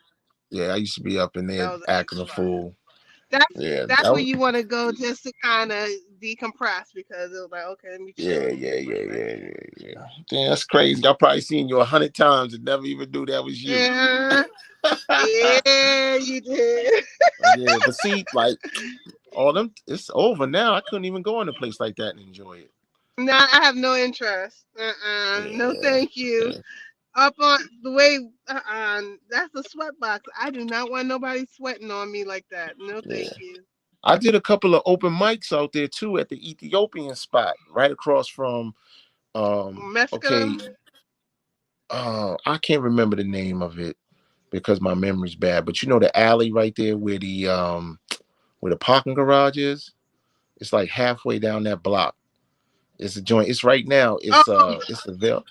Yeah, I used to be up in That there was a good acting a spot. fool. That's Yeah, that's where you want to go just to kind of decompress, because it was like, okay, let me yeah, chill yeah, for a yeah, yeah, second. yeah, yeah. Damn, that's crazy. I probably seen you 100 times and never even knew that was you. Yeah, yeah, you did. Yeah, but see, like all them, it's over now. I couldn't even go in a place like that and enjoy it. No, I have no interest. No, Yeah, thank you. yeah, Up on the way, that's a sweatbox. I do not want nobody sweating on me like that. No, yeah. thank you. I did a couple of open mics out there too at the Ethiopian spot right across from Mexico. okay, I can't remember the name of it because my memory's bad, but you know the alley right there where the parking garage is? It's like halfway down that block. It's a joint. It's right now. Oh, It's the Ville.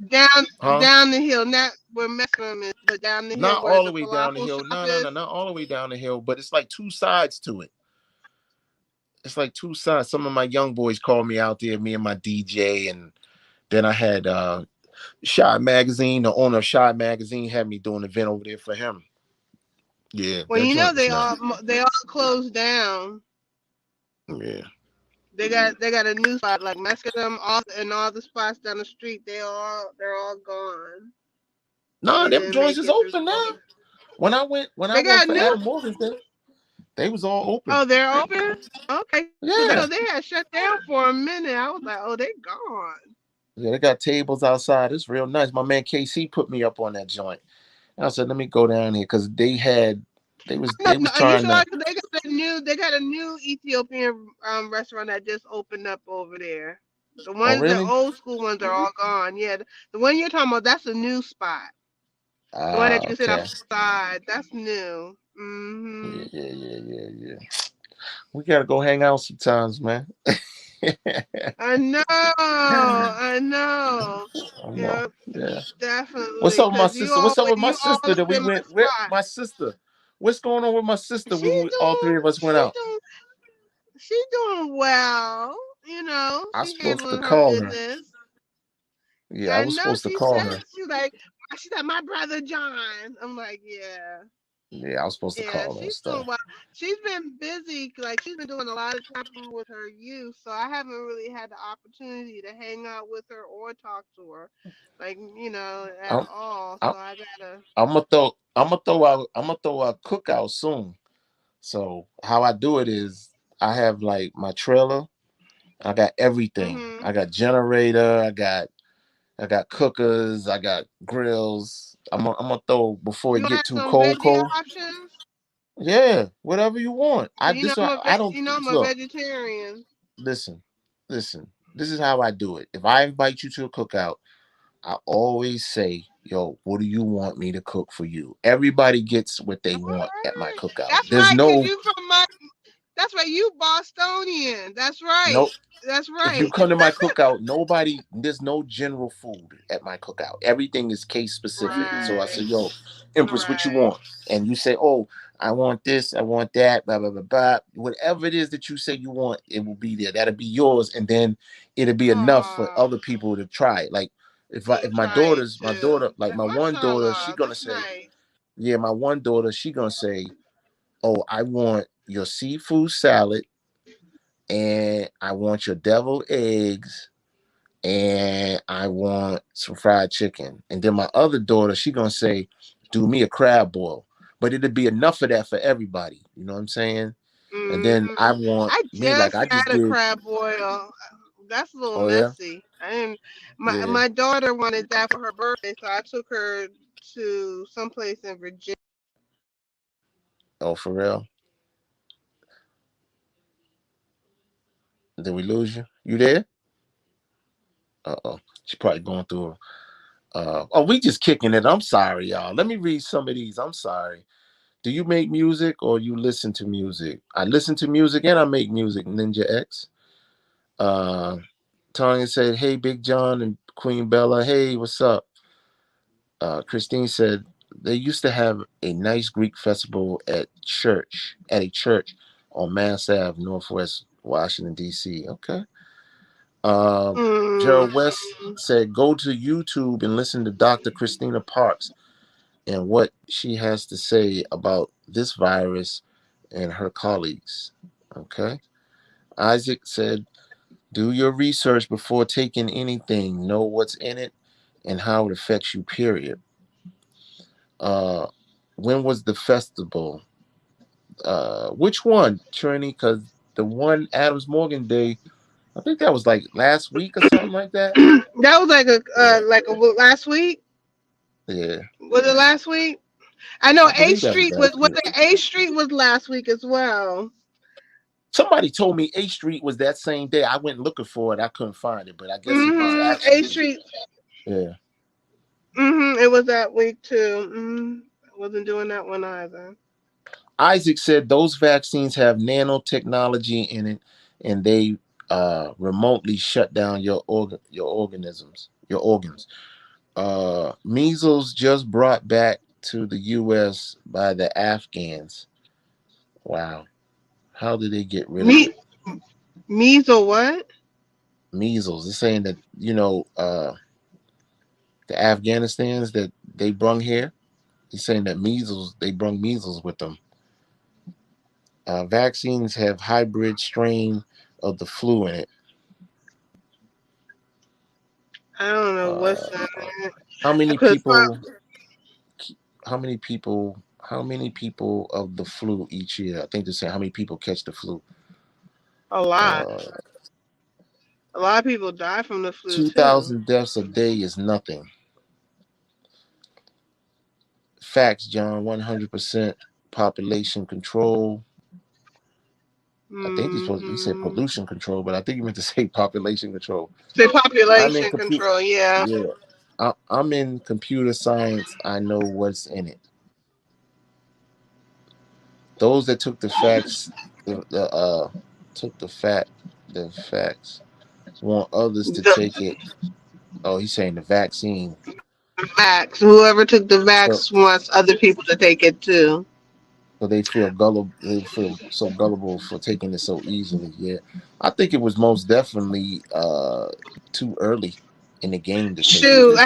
down Huh? down the hill, not where Mexico is, but down the hill Not where all the the way down the falafel hill. shop No, no, is. no, not all the way down the hill, but it's like two sides to it. It's like two sides. Some of my young boys called me out there, me and my DJ, and then I had Shy Magazine, the owner of Shy Magazine, had me doing an event over there for him. Yeah, Well, that joint was they nice. all closed down. Yeah. They got a new spot like Mesquite all the spots down the street. They're all gone. Nah, They them didn't joints make is it through open now. COVID. When I They went got for new. Adam Morgan's Day, they was all open. Oh, they're open. Okay, because I Yeah. know they had shut down for a minute. I was like, oh, they gone. Yeah, they got tables outside. It's real nice. My man KC put me up on that joint. And I said, let me go down here because No, they was no, are you trying sure? to. 'Cause they got a new Ethiopian restaurant that just opened up over there. Oh The really? old school ones are all gone. Yeah, the one you're talking about, that's a new spot. The one that Ah, you can sit okay. outside, that's new. Yeah, Mhm. yeah, yeah, yeah, yeah. We gotta go hang out sometimes, man. I know. I know. I'm Yeah, yeah. What's definitely. up with my Cause sister? What's up with my you sister always that we been my went with? spot. My sister. What's going on with my sister? All three of us went She's out. doing she's doing well. I She's supposed to handling her call her. business. Yeah, I I was know supposed to she call said her. she's like my brother John. I'm like, yeah. Yeah, I was supposed to Yeah, call her and she's stuff. doing well. She's been busy, like she's been doing a lot of traveling with her youth, so I haven't really had the opportunity to hang out with her or talk to her, like at I'm, all. I'm, So I gotta. I'm gonna throw a cookout soon. So how I do it is I have like my trailer. I got everything. Mhm. I got generator. I got cookers. I got grills. I'm gonna throw before You it gonna get have too some cold. veggie Cold. options? Yeah, whatever you want. Cause I don't I'm a look. vegetarian. Listen, listen. This is how I do it. If I invite you to a cookout, I always say, "Yo, what do you want me to cook for you?" Everybody gets what they All want at my right. cookout. That's There's right, cause no you from my. That's right, you Bostonian. That's right. no That's if you right. come to my cookout, there's no general food at my cookout. Everything is case specific. So I Right. say, yo, Empress, what you Right. want? And you say, oh, I want this, I want that, blah, blah, blah, blah. Whatever it is that you say you want, it will be there. That'll be yours. And then it'll be enough for Oh, other people to try it. Like if to my try it my daughter, too. like That my one daughter, she mashallah. gonna That's say, nice. yeah, my one daughter, she gonna say, oh, I want your seafood salad and I want your deviled eggs and I want some fried chicken. And then my other daughter, she gonna say, do me a crab boil. But it'll be enough of that for everybody. You know what I'm saying? And then I Hmm. want I me like just I had just a did. crab boil. That's a little Oh yeah, messy. I didn't. yeah. My daughter wanted that for her birthday, so I took her to someplace in Virginia. Oh for real? Did we lose you? You there? Uh-oh. She probably going through. Oh, we just kicking it. I'm sorry, y'all. Let me read some of these. I'm sorry. Do you make music or you listen to music? I listen to music and I make music. Ninja X. Uh, Tanya said, "Hey, Big John and Queen Bella. Hey, what's up?" Christine said they used to have a nice Greek festival at a church on Mass Ave, Northwest Washington D.C. Okay. Mm. Gerald West said, "Go to YouTube and listen to Dr. Christina Parks and what she has to say about this virus and her colleagues." Okay. Isaac said, do your research before taking anything. Know what's in it and how it affects you, period. Uh, when was the festival? Which one, Trini? Because the one Adams Morgan Day, I think that was like last week or something like that. That was Yeah. like a last week. Yeah. Was it last week? I know I believe that was last Was week. it A Street was last week as well. Somebody told me A Street was that same day. I went looking for it. I couldn't find it, but I guess it was A actually, Street. yeah. It was that week too. I wasn't doing that one either. Isaac said those vaccines have nanotechnology in it, and they remotely shut down your organs. Measles just brought back to the U.S. by the Afghans. Wow, how did they get rid of Me it? Measles what? Measles. They're saying that the Afghanistans that they brung here. He's saying that measles they brung measles with them. Vaccines have hybrid strain of the flu in it. I don't know what's Uh, in how many because people? How many people of the flu each year? I think they're saying how many people catch the flu. a lot, Uh, a lot of people die from the flu Two too. thousand deaths a day is nothing. Facts, John. 100% population control. I think he's supposed. He said Hmm. pollution control, but I think he meant to say population control. Say I'm in population computer. control. Yeah. Yeah, I'm in computer science. I know what's in it. Those that took the facts, took the facts, want others to take The it. Oh, he's saying the vaccine. vax. Whoever took the So vax wants other people to take it too. so they feel gullible. They feel so gullible for taking it so easily. Yeah, I think it was most definitely too early in the game to take it. Shoot,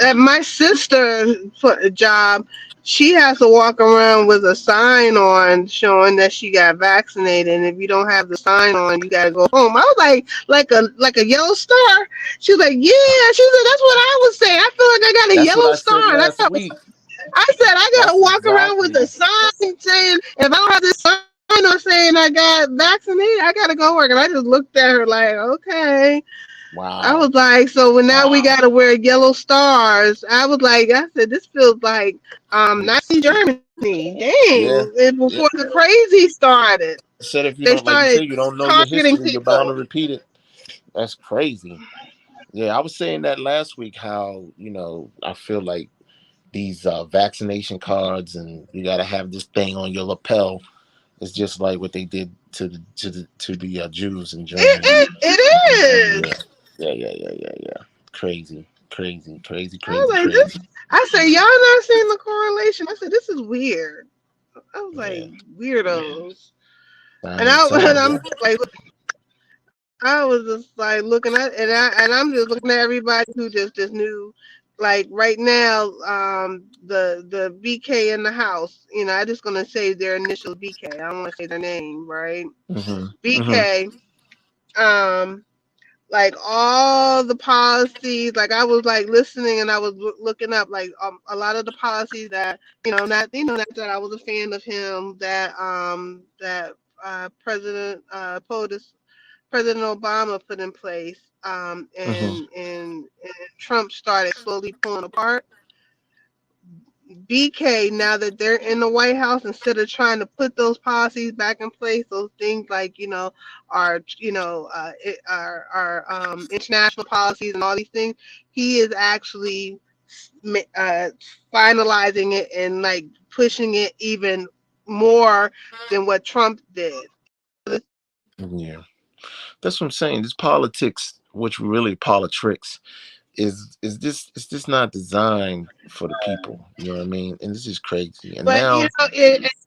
at my sister for a job, she has to walk around with a sign on showing that she got vaccinated. And if you don't have the sign on, you gotta go home. I was like a yellow star. She was like, yeah. She said that's what I was saying. I feel like I got a That's what yellow I said star, and last week. I said I gotta That's walk around with a exactly. sign saying if I don't have this sign on saying I got vaccinated, I gotta go work. And I just looked at her like, okay. I Wow. was like, so now we got to wear yellow stars. I said, this feels like Nazi Germany. Yeah. Dang, Yeah. before the crazy started, Said if you they don't, like you started say, you don't know your targeting history, you're bound people. to repeat it. That's crazy. Yeah, I was saying that last week. How I feel like these vaccination cards, and you got to have this thing on your lapel. It's just like what they did to the Jews in It, Germany. it, it Yeah, is. yeah. Crazy, crazy, crazy, I was crazy, like, this. crazy. I said, y'all not seeing the correlation. I said, this is weird. I was Yeah, like, weirdos. And sign, sign. and I'm Yeah. just like, I was just like looking at, and I'm just looking at everybody who just knew, like right now, the BK in the house. I just gonna say their initials BK. I don't want to say their name, right? Mhm. BK. Um, like all the policies, like I was like listening and I was looking up like a lot of the policies that not that I was a fan of him that President POTUS President Obama put in place, Mhm. and Trump started slowly pulling apart. BK, now that they're in the White House, instead of trying to put those policies back in place, those things like our international policies and all these things, he is actually uh, finalizing it and like pushing it even more than what Trump did. Yeah, that's what I'm saying. This politics, which really politics, is this not designed for the people? You know what I mean? And this is crazy. And But now,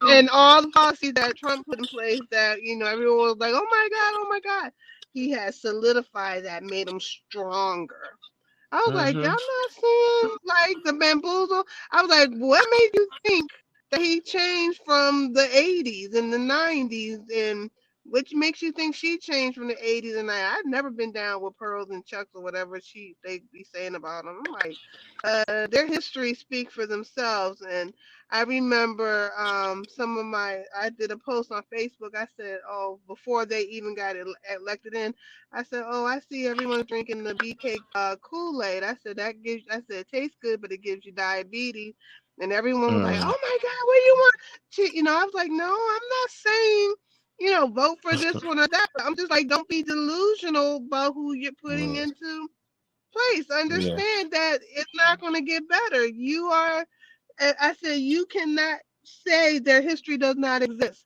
and all the policies that Trump put in place, that everyone was like, oh my God, he has solidified that, made him stronger. I was like, y'all hmm not seeing like the bamboozle. I was like, what made you think that he changed from the '80s and the '90s, and which makes you think she changed from the '80s and '90s? I've never been down with pearls and chucks or whatever they be saying about them. I'm like, their history speak for themselves. And I remember I did a post on Facebook. I said, oh, before they even got elected in, I said, oh, I see everyone's drinking the BK Kool-Aid. I said, it tastes good, but it gives you diabetes. And everyone was like, mm, oh my God, what do you want? I was like, no, I'm not saying, vote for this one or that. I'm just like, don't be delusional about who you're putting yeah, into place. yeah, Understand that it's not going to get better. I said, you cannot say their history does not exist.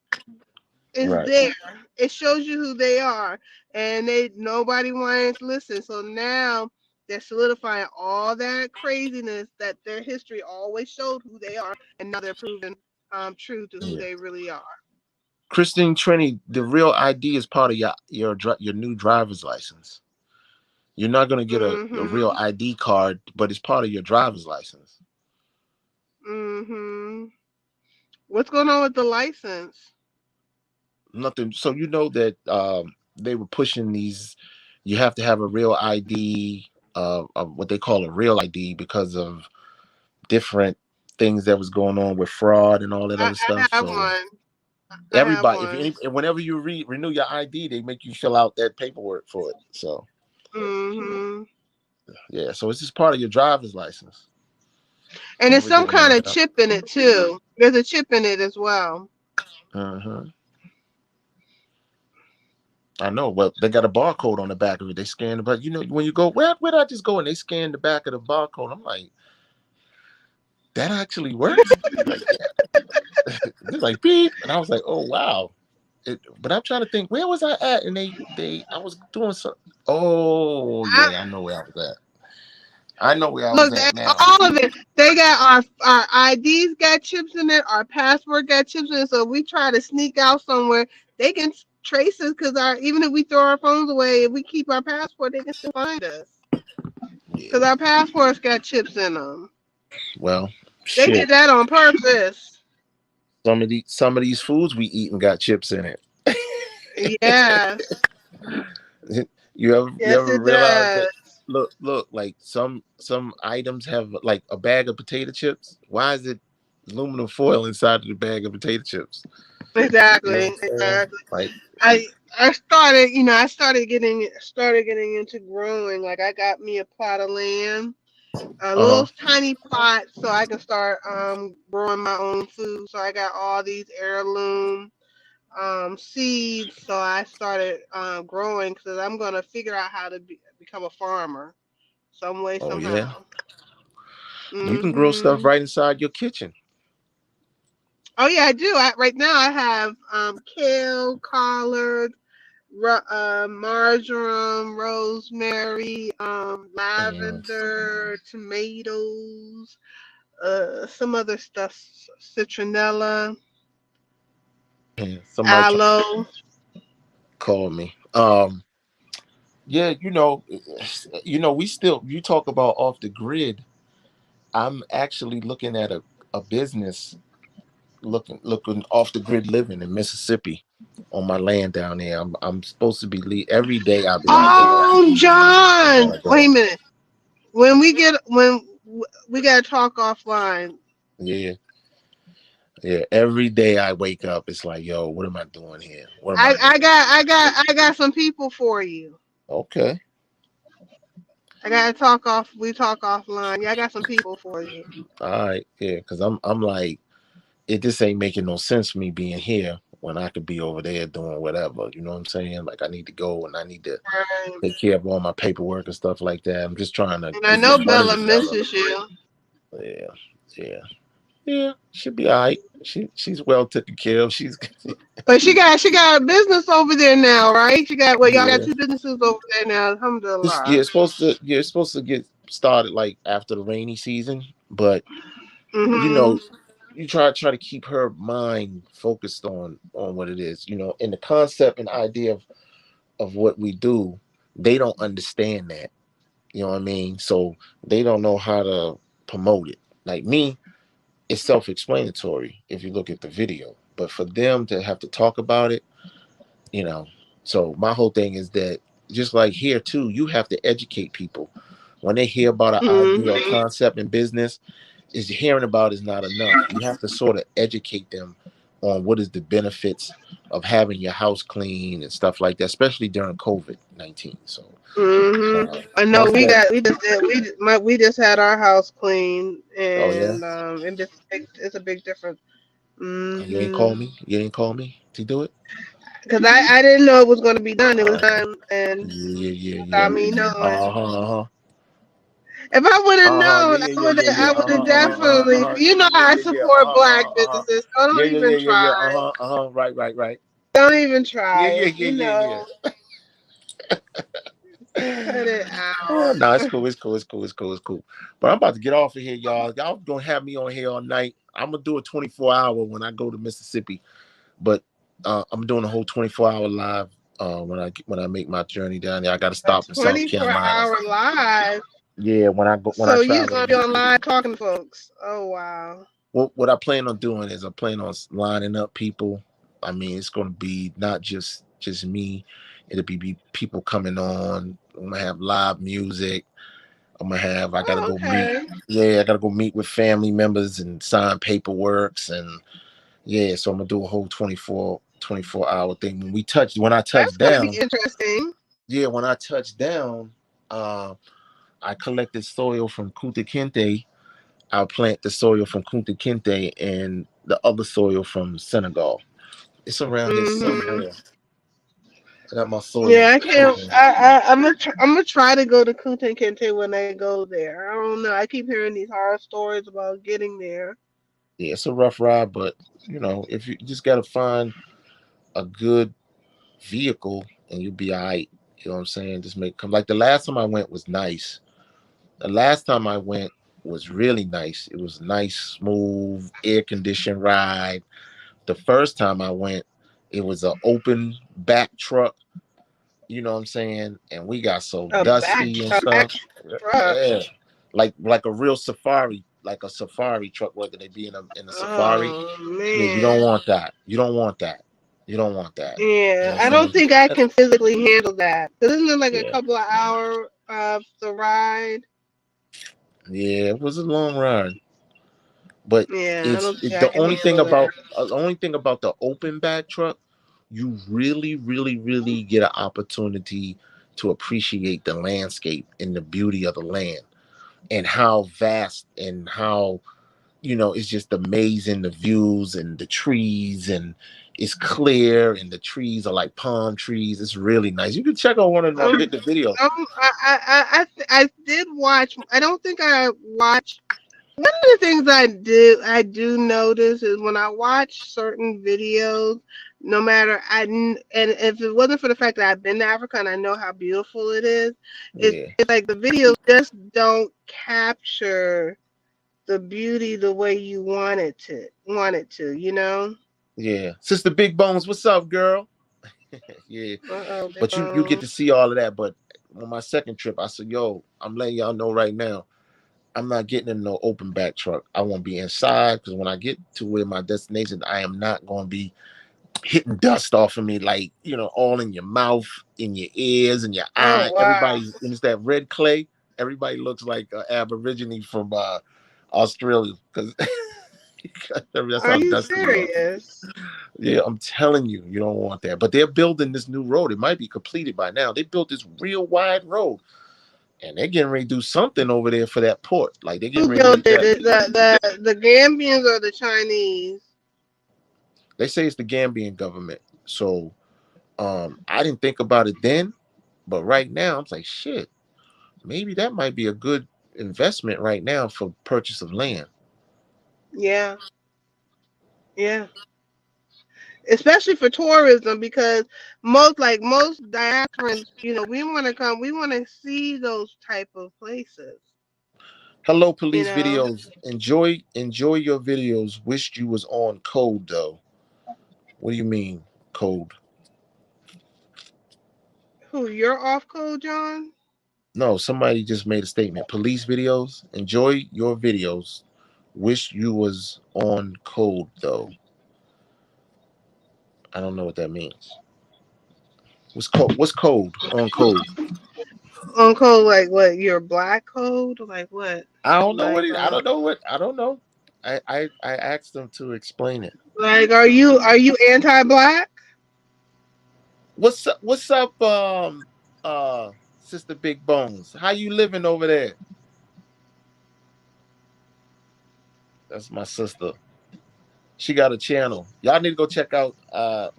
It's right. there. It shows you who they are, and nobody wanted to listen. So now they're solidifying all that craziness that their history always showed who they are, and now they're proving true to who Yeah. they really are. Christine Trini, the real ID is part of your new driver's license. You're not gonna get a real Mhm. ID card, but it's part of your driver's license. Mhm. What's going on with the license? Nothing. So you know that they were pushing these. You have to have a real ID, of what they call a real ID, because of different things that was going on with fraud and all that other I stuff. have So one. I have everybody, if one. any, whenever you renew your ID, they make you fill out that paperwork for it. So Hmm. yeah, so it's just part of your driver's license. And I'm there's gonna some get kind mine of up. chip in it too. There's a chip in it as well. Uh-huh. I know. Well, they got a barcode on the back of it. They scan the, but when you go, where did I just go? And they scan the back of the barcode. I'm like, that actually works. Like, it's like beep, and I was like, oh wow. But I'm trying to think, where was I at? And I was doing something. Oh I, yeah, I know where I was at. I know where I was Look, at now. all of it. They got our IDs got chips in it. Our passport got chips in it. So if we try to sneak out somewhere, they can trace us because our even if we throw our phones away, if we keep our passport, they can still find us Yeah. because our passports got chips in them. Well, They did shit. that on purpose. Some of these foods we eat and got chips in it. Yes, You yes, ever it realize that? does. Look, like some items have like a bag of potato chips. Why is it aluminum foil inside of the bag of potato chips? You know Exactly, what I'm saying? exactly. Like, I I started, I started getting into growing. Like I got me a plot of land, a uh little tiny plot, so I can start growing my own food. So I got all these heirloom seeds. So I started growing because I'm gonna figure out how to become a farmer some way oh yeah, somehow. you can grow stuff Mhm. right inside your kitchen. Oh yeah, I do. Right now I have kale, collard, marjoram, rosemary, Mm, lavender, tomatoes, some other stuff, citronella, man, somebody try aloe. to call me. Yeah, we still, you talk about off the grid. I'm actually looking at a business, looking off the grid, living in Mississippi on my land down there. I'm supposed to be every day. I'll be like, oh, Oh, I John! want to Wait go. a minute. When we gotta talk offline. Yeah, yeah. Every day I wake up, it's like, yo, what am I doing here? What am I, I I doing? got I got I got some people for you. Okay, I gotta talk off. We talk offline. Yeah, I got some people for you. all right, yeah, because I'm like, it just ain't making no sense for me being here when I could be over there doing whatever. You know what I'm saying? Like, I need to go and I need to Right. take care of all my paperwork and stuff like that. I'm just trying to And I get this know money Bella together. misses you. Yeah, yeah, yeah. She'll be all right. She's well taken care of. She's But she got a business over there now, right? Y'all got yeah. two businesses over there now. Alhamdulillah. It's supposed to get started like after the rainy season, but you Mhm. know, you try to keep her mind focused on what it is, and the concept and idea of what we do. They don't understand that. You know what I mean? So they don't know how to promote it. Like me, it's self-explanatory if you look at the video. But for them to have to talk about it, you know. So my whole thing is that, just like here too, you have to educate people. When they hear about an idea or Mhm. concept in business, is hearing about is not enough. You have to sort of educate them on what is the benefits of having your house clean and stuff like that, especially during COVID-19. So Mhm. I know once that, we just had our house clean oh yeah, and it's a big difference. you ain't call Mhm. me. You didn't call me to do it. Because I didn't know it was going to be done. It was Uh, done and yeah, yeah, without yeah. me knowing. Uh huh. Uh huh. If I would have Uh huh. Yeah, known, yeah, I yeah, would yeah, have yeah. I Uh would have huh. Uh huh. Uh huh. Uh definitely. huh. You Yeah, know yeah, I yeah, yeah. Uh support huh. Uh black huh. Uh huh. businesses. So Yeah, don't yeah, even yeah, yeah, yeah. Uh try. huh. Uh huh. Right, right, right. Don't even Yeah, try yeah, it. yeah, yeah, Cut yeah. it out. Oh, no, it's cool. It's cool. It's cool. It's cool. It's cool. But I'm about to get off of here, y'all. Y'all gonna have me on here all night. I'm gonna do a 24-hour when I go to Mississippi, but I'm doing a whole 24-hour live when I make my journey down there. I got to A stop in South 24 Carolina. hour live. Yeah, when I So you travel gonna to be on Mississippi. live talking to folks? Oh wow. What I plan on doing is I plan on lining up people. I mean, it's going to be not just me. It'll be people coming on. I'm gonna have live music. I gotta Oh, go meet. okay. Yeah, I gotta go meet with family members and sign paperworks and yeah. So I'm gonna do a whole 24 hour thing. When I touch That's going to be down, interesting. yeah, when I touch down, uh, I collected soil from Kunta Kinte. I'll plant the soil from Kunta Kinte and the other soil from Senegal. It's around here Hmm. somewhere. I got my soil. Yeah, I can't. I'm gonna try to go to Kunta Kinte when I go there. I don't know. I keep hearing these horror stories about getting there. Yeah, it's a rough ride, but if you just gotta find a good vehicle and you'll be all right. You know what I'm saying? Just make come like the last time I went was nice. The last time I went was really nice. It was nice, smooth, air conditioned ride. The first time I went, it was an open back truck. You know what I'm saying? And we got so dusty and A back stuff. truck. Yeah, like a real safari, like a safari truck, whether they be in a safari. Oh Yeah, you don't man. want that. You don't want that. You don't want that. You know Yeah, what I I'm don't saying? think I can physically handle that. Isn't it like a Yeah. couple of hour of the ride? Yeah, it was a long ride, but Yeah, I don't think I the can only thing handle that. about the open back truck, you really, really, really get an opportunity to appreciate the landscape and the beauty of the land and how vast and how it's just amazing the views and the trees and it's clear and the trees are like palm trees. It's really nice. You can check out one of my Um, the video. I did watch. I don't think I watched. One of the things I do notice is when I watch certain videos, no matter and if it wasn't for the fact that I've been to Africa and I know how beautiful it is, Yeah, it's like the videos just don't capture the beauty the way you want it to. yeah. Sister Big Bones, what's up, girl? Yeah. Uh-oh, big But you get bone. to see all of that. But on my second trip, I said, "Yo, I'm letting y'all know right now, I'm not getting in no open back truck. I won't be inside because when I get to where my destination, I am not going to be hitting dust off of me like all in your mouth, in your ears, and your Oh eye. wow. Everybody, and it's that red clay. Everybody looks like an Aborigine from Australia because that's Are how you dusty we are. serious? Yeah, I'm telling you, you don't want that. But they're building this new road. It might be completed by now. They built this real wide road, and they're getting ready to do something over there for that port. Like they're getting Who ready to built make it? that. The Gambians or the Chinese? They say it's the Gambian government. So I didn't think about it then, but right now I'm like, shit, maybe that might be a good investment right now for purchase of land. Yeah, yeah. Especially for tourism because most diasporans, we want to come, we want to see those type of places. Hello, You police know videos. Enjoy your videos. Wished you was on code though. What do you mean code? who you're off code, John? No, somebody just made a statement. Police videos. Enjoy your videos. Wish you was on code though. I don't know what that means. What's code? What's code on code? On code like what? Your black code? Like what? I don't know what Like it. I don't know what. I don't know. I asked them to explain it. are you anti-black? What's up? What's up? Sister Big Bones. How you living over there? That's my sister. She got a channel. Y'all need to go check out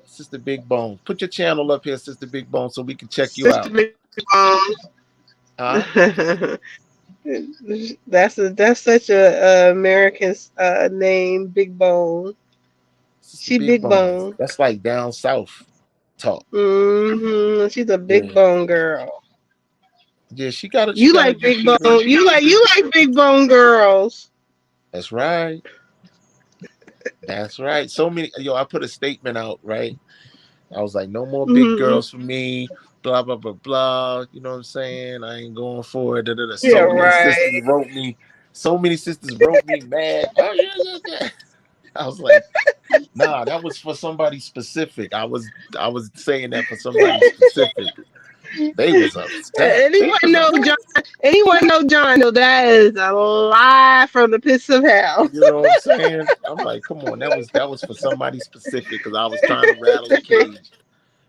Sister Big Bones. Put your channel up here, Sister Big Bones, so we can check you Sister out. Big Bones. Huh? That's such a American name, Big Bone. Sister She Big big Bones. bone. That's like down south talk. She's a big Yeah. bone girl. Yeah, she You got a like good big people. bone. You like big bone girls. That's right. That's right. So many I put a statement out, right? I was like, no more big Hmm. girls for me, blah, blah, blah, blah. You know what I'm saying? I ain't going for it. Da, da, da. Yeah, So many sisters right. wrote me. So many sisters wrote me mad. Oh, yeah, yeah, yeah. I was like, nah, that was for somebody specific. I was saying that for somebody specific. They was upset. They Anyone was know upset. John? Anyone know John? No, that is a lie from the pits of hell. You know what I'm saying? I'm like, come on, that was for somebody specific because I was trying to rattle the cage.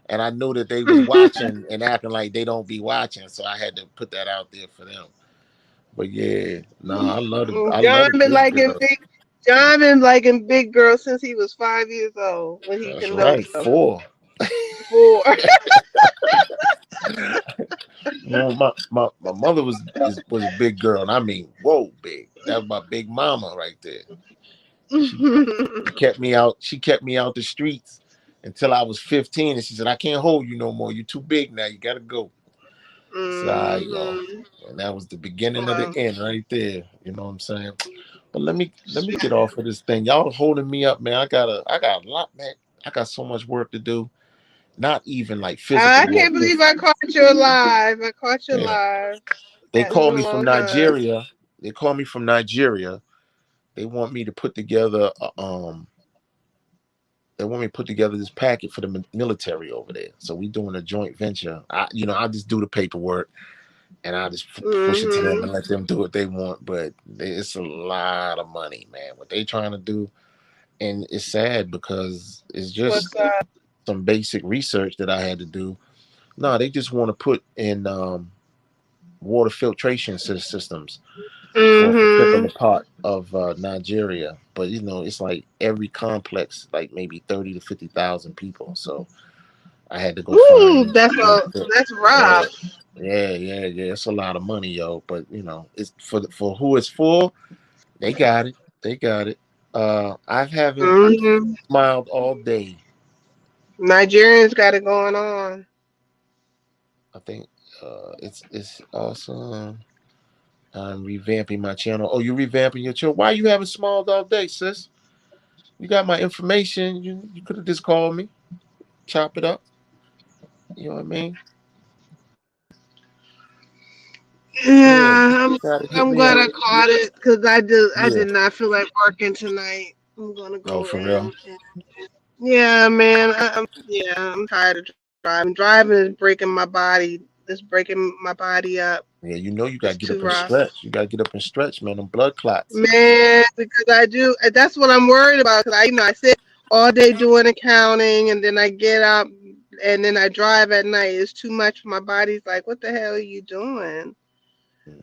And I knew that they was watching and acting like they don't be watching, so I had to put that out there for them. But yeah, no, I love John the been big liking girl. big. John been liking big girls since he was 5 years old when he That's can know right, stuff. 4. For You know, my mother was a big girl, and I mean, whoa, big. That was my big mama right there. She she kept me out. She kept me out the streets until I was 15, and she said, "I can't hold you no more. You're too big now. You gotta go." So I, yo, hmm and that was the beginning of the Well, end right there. You know what I'm saying? But let me get off of this thing. Y'all holding me up, man. I got a lot, man. I got so much work to do. Not even like physical I work. can't believe I caught you alive. I caught you Yeah. alive. They It's called been me a from long time. Nigeria. They called me from Nigeria. They want me to put together they want me to put together this packet for the military over there. So we doing a joint venture. I just do the paperwork and I just push it to them hmm and let them do what they want. But it's a lot of money, man. What they trying to do, and it's sad because it's just What's up? some basic research that I had to do. No, they just want to put in water filtration systems for a hmm particular part of Nigeria. But it's like every complex, like maybe 30 to 50,000 people. So I had to go find Ooh, it. that's Yeah, rough. yeah, yeah, yeah. It's a lot of money, yo. But it's for who it's for. They got it. They got it. I haven't hmm smiled all day. Nigerians got it going on. I think it's awesome. I'm revamping my channel. Oh, you revamping your channel? Why you haven't smiled all day, sis? You got my information. You could have just called me, chop it up. You know what I mean? Yeah, you Yeah, gotta hit I'm me glad up. I caught it because I Yeah. did not feel like working tonight. I'm gonna Oh, go for real? in. Yeah, man. I'm tired of driving. Driving is breaking my body. It's breaking my body up. Yeah, you It's gotta get too up and rough. stretch. You gotta get up and stretch, man. Them blood clots. Man, because I do. That's what I'm worried about. Because I sit all day doing accounting, and then I get up, and then I drive at night. It's too much. My body's like, what the hell are you doing? Mm,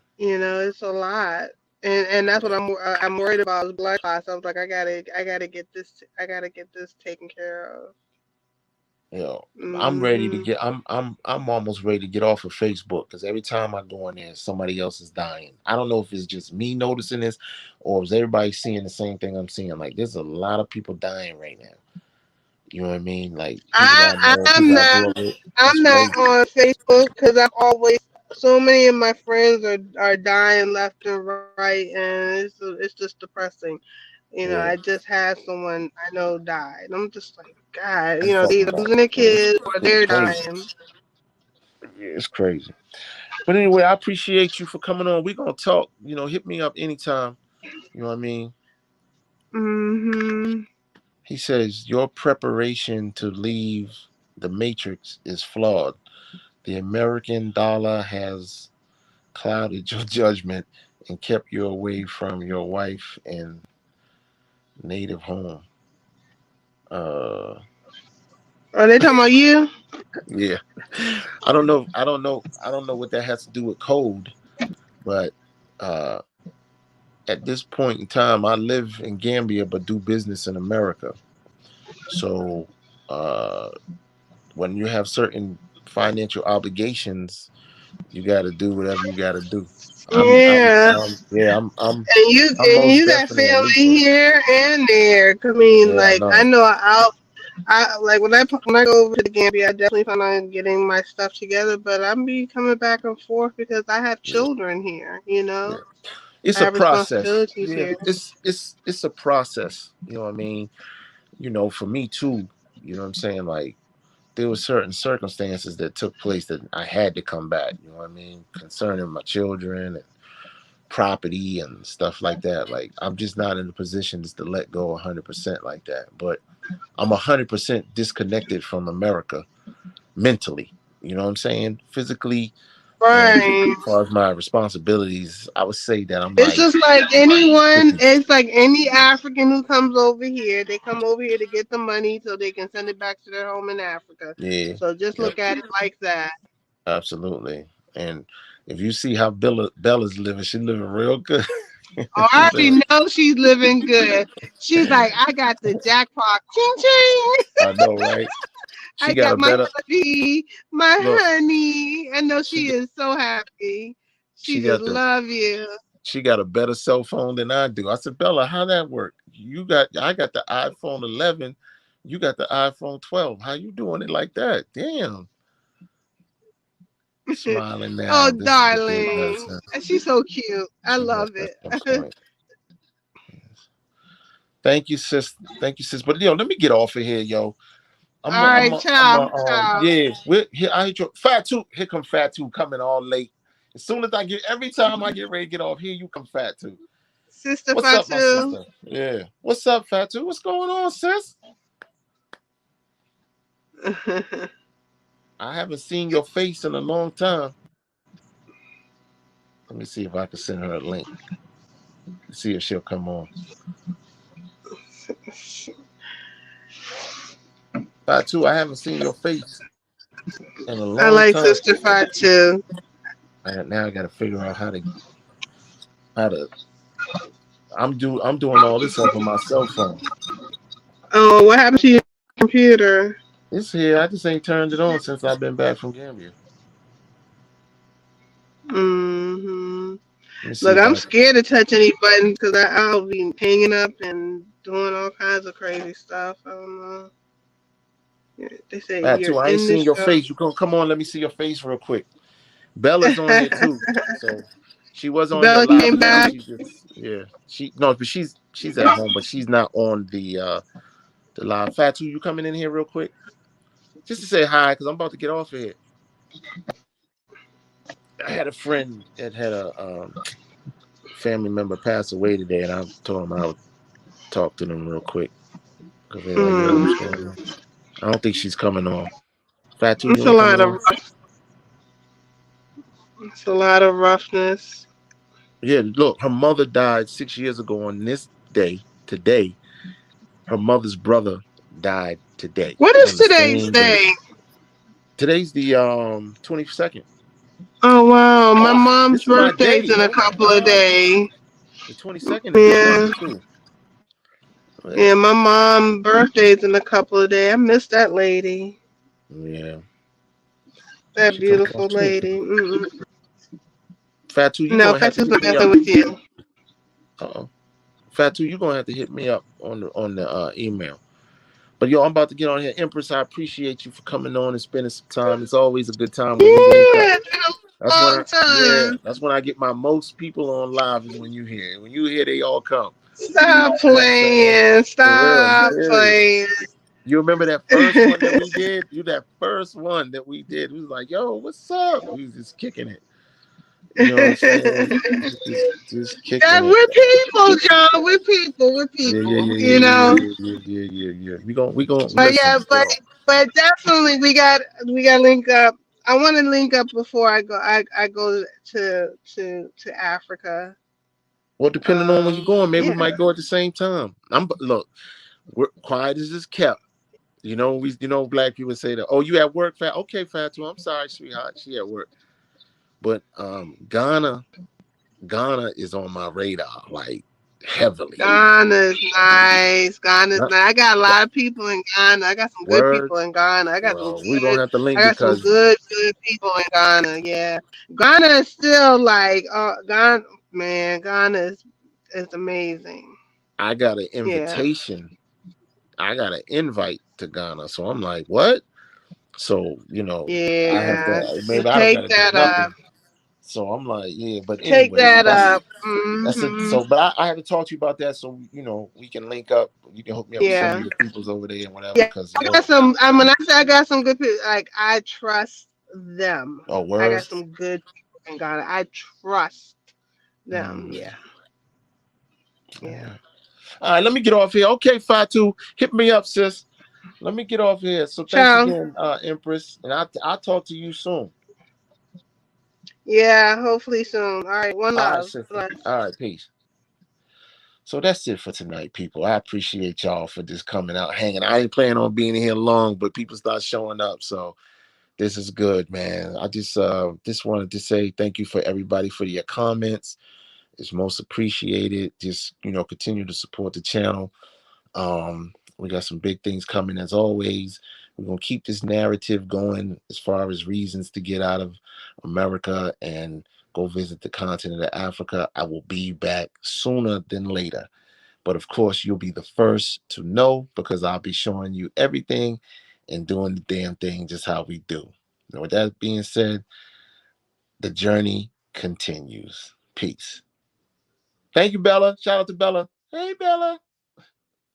It's a lot, and that's what I'm worried about is blood clots. I was like, I gotta get this taken care of. You know, I'm ready to hmm get. I'm almost ready to get off of Facebook because every time I go in there, somebody else is dying. I don't know if it's just me noticing this, or is everybody seeing the same thing I'm seeing. Like, there's a lot of people dying right now. You know what I mean? Like people that I know, I'm people I not. grew up with. It's I'm not crazy. on Facebook because I'm always so many of my friends are dying left and right, and it's just depressing. I Yeah, just had someone I know died. I'm just like, God, I'm they talking either about. losing their Yeah, kids or it's they're crazy. dying. Yeah, it's crazy. But anyway, I appreciate you for coming on. We're gonna talk. Hit me up anytime. You know what I mean? hmm He says your preparation to leave the matrix is flawed. The American dollar has clouded your judgment and kept you away from your wife and native home. Uh, Are they talking about you? yeah. I don't know. I don't know. I don't know what that has to do with code, but uh, at this point in time, I live in Gambia but do business in America. So uh, when you have certain financial obligations, you got to do whatever you got to do. Yeah. Yeah, I'm And most you got definitely a family leaper. here and there. 'Cause, I mean, Yeah, I like I know. know I like when I go over to the Gambia, I definitely plan on getting my stuff together. But I'm be coming back and forth because I have Yeah, children here. yeah. It's I a have process. responsibilities Yeah, here. it's a process. You know what I mean? For me too. You know what I'm saying? Like there were certain circumstances that took place that I had to come back. You know what I mean? Concerning my children, property and stuff like that. Like I'm just not in a position just to let go 100% like that. But I'm 100% disconnected from America mentally. You know what I'm saying? Physically, and Right. as far as my responsibilities, I would say that I'm It's like just like anyone, 50. it's like any African who comes over here, they come over here to get the money so they can send it back to their home in Africa. Yeah, So just yep, look at it like that. absolutely. And if you see how Bella's living, she's living real good. Oh, She's I living, already know she's living good. She's like, I got the jackpot. Ching ching. I know, right? She I got got a my better hubby, my look. honey. I know She she is so happy. She she just got the love you. she got a better cell phone than I do. I said, Bella, how that work? I got the iPhone 11, you got the iPhone 12. How you doing it like that? Damn. Smiling Oh, now. This is the good darling. nonsense. And she's so cute. I Yes, love that's it. the point. Yes. Thank you, sis. Thank you, sis. But let me get off of here, yo. All right, ciao, ciao. Yeah. We're here. I hate your Fat Two. Here come Fat Two coming all late. As soon as every time I get ready to get off, here you come, Fat Two. Sister What's up, my Fatu. sister? Yeah. What's up, Fat Two? What's going on, sis? I haven't seen your face in a long time. Let me see if I can send her a link. See if she'll come on. Fatu, I haven't seen your face in a I long like time. Sister Fatu. Now I got to figure out how to. I'm doing all this off of my cell phone. Oh, what happened to your computer? It's here. I just ain't turned it on since I've been back from Gambia. Hmm. Let me see Look, if I'm I. scared to touch any buttons because I'll be hanging up and doing all kinds of crazy stuff. I don't know. Yeah, they say you're Fatu, I ain't in the seen your show. face. You gonna come on? Let me see your face real quick. Bella's on here too. So she was on here Bella live, came but now back. she just she no, but she's at home, but she's not on the live. Fatu, you coming in here real quick just to say hi because I'm about to get off of here. I had a friend that had a family member pass away today, and I told him I would talk to them real quick because they're like, "Yo, what's Mm. going on?" I don't think she's coming on. Fatu, It's you a ain't coming lot of on. it's a lot of roughness. Yeah, look, her mother died 6 years ago on this day. Today, her mother's brother died today What is on the today's same day. day? Today's the 22nd. Oh wow, my mom's This is my birthday's day. in a Oh my couple of god, days. the 22nd is my Yeah, mother too. Yeah, yeah, my mom's birthday's in a couple of days. I miss that lady, yeah. that She comes on beautiful too. lady. Mm-mm. Fatu, you No, gonna have to Fatu's hit not me messing up. with you. Uh-oh. Fatu, you gonna have to hit me up on the email. But yo, I'm about to get on here. Empress, I appreciate you for coming on and spending some time. It's always a good time when we link up. Yeah, it's been a That's when long time. that's when I get my most people on live is when you here. When you here, they all come. Stop You know what I'm saying? playing. For real, I'm Stop serious. playing. You remember that first one that we did? That first one that we did. We was like, yo, what's up? We was just kicking it. You know what I'm saying? Just kicking God, it. we're people, John. We're people. We're Yeah, yeah, people. yeah, You yeah, yeah, know. yeah, yeah, yeah, yeah, yeah. We gonna But yeah, listen, yo. but definitely we got to link up. I want to link up before I go. I go to Africa. Well, depending on when you're going, maybe we Yeah. might go at the same time. Look, we're quiet as is kept. Black people say that. Oh, you at work, Fat? Okay, Fatu. I'm sorry, sweetheart. She at work. But Ghana is on my radar, like heavily. Ghana's nice. Ghana's Not, nice. I got a lot of people in Ghana. I got some good word. people in Ghana. I got some Well, we're good. gonna have to I link got some because good people in Ghana. Yeah, Ghana is still like Ghana. Man, Ghana is amazing. I got an Yeah. invitation. I got an invite to Ghana. So I'm like, what? So, I have Yeah. to maybe I don't Take gotta do that up. nothing. So I'm like, yeah, but Take anyway, that that's up. that's it. Hmm. So, but I have to talk to you about that, so we can link up. You can hook me up with some of Yeah. your peoples over there and whatever. Yeah. Because I got some. When I say I got some good people, like I trust them. oh I got word, some good people in Ghana. I trust them. Yeah, All yeah. right. All right, let me get off here. Okay, Fatu, hit me up, sis. Let me get off here. So thanks Ciao. again, Empress, and I'll talk to you soon. Yeah, hopefully soon. All right, one All right, love. sister. Bless. All right, peace. So that's it for tonight, people. I appreciate y'all for just coming out, hanging. I ain't planning on being here long, but people start showing up. So this is good, man. I just wanted to say thank you for everybody for your comments. It's most appreciated. Just continue to support the channel. We got some big things coming as always. We're gonna keep this narrative going as far as reasons to get out of America and go visit the continent of Africa. I will be back sooner than later. But of course, you'll be the first to know because I'll be showing you everything and doing the damn thing just how we do. Now, with that being said, the journey continues. Peace. Thank you, Bella. Shout out to Bella. Hey, Bella.